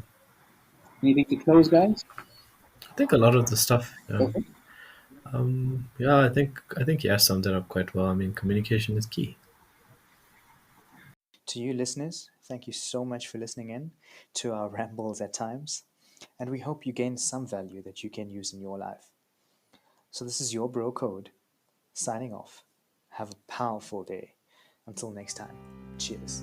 Anything to close, guys? I think a lot of the stuff. Perfect. Yeah. I think yeah summed it up quite well. I mean, communication is key. To you listeners, thank you so much for listening in to our rambles at times, and we hope you gained some value that you can use in your life. So, this is your bro code signing off. Have a powerful day. Until next time, cheers.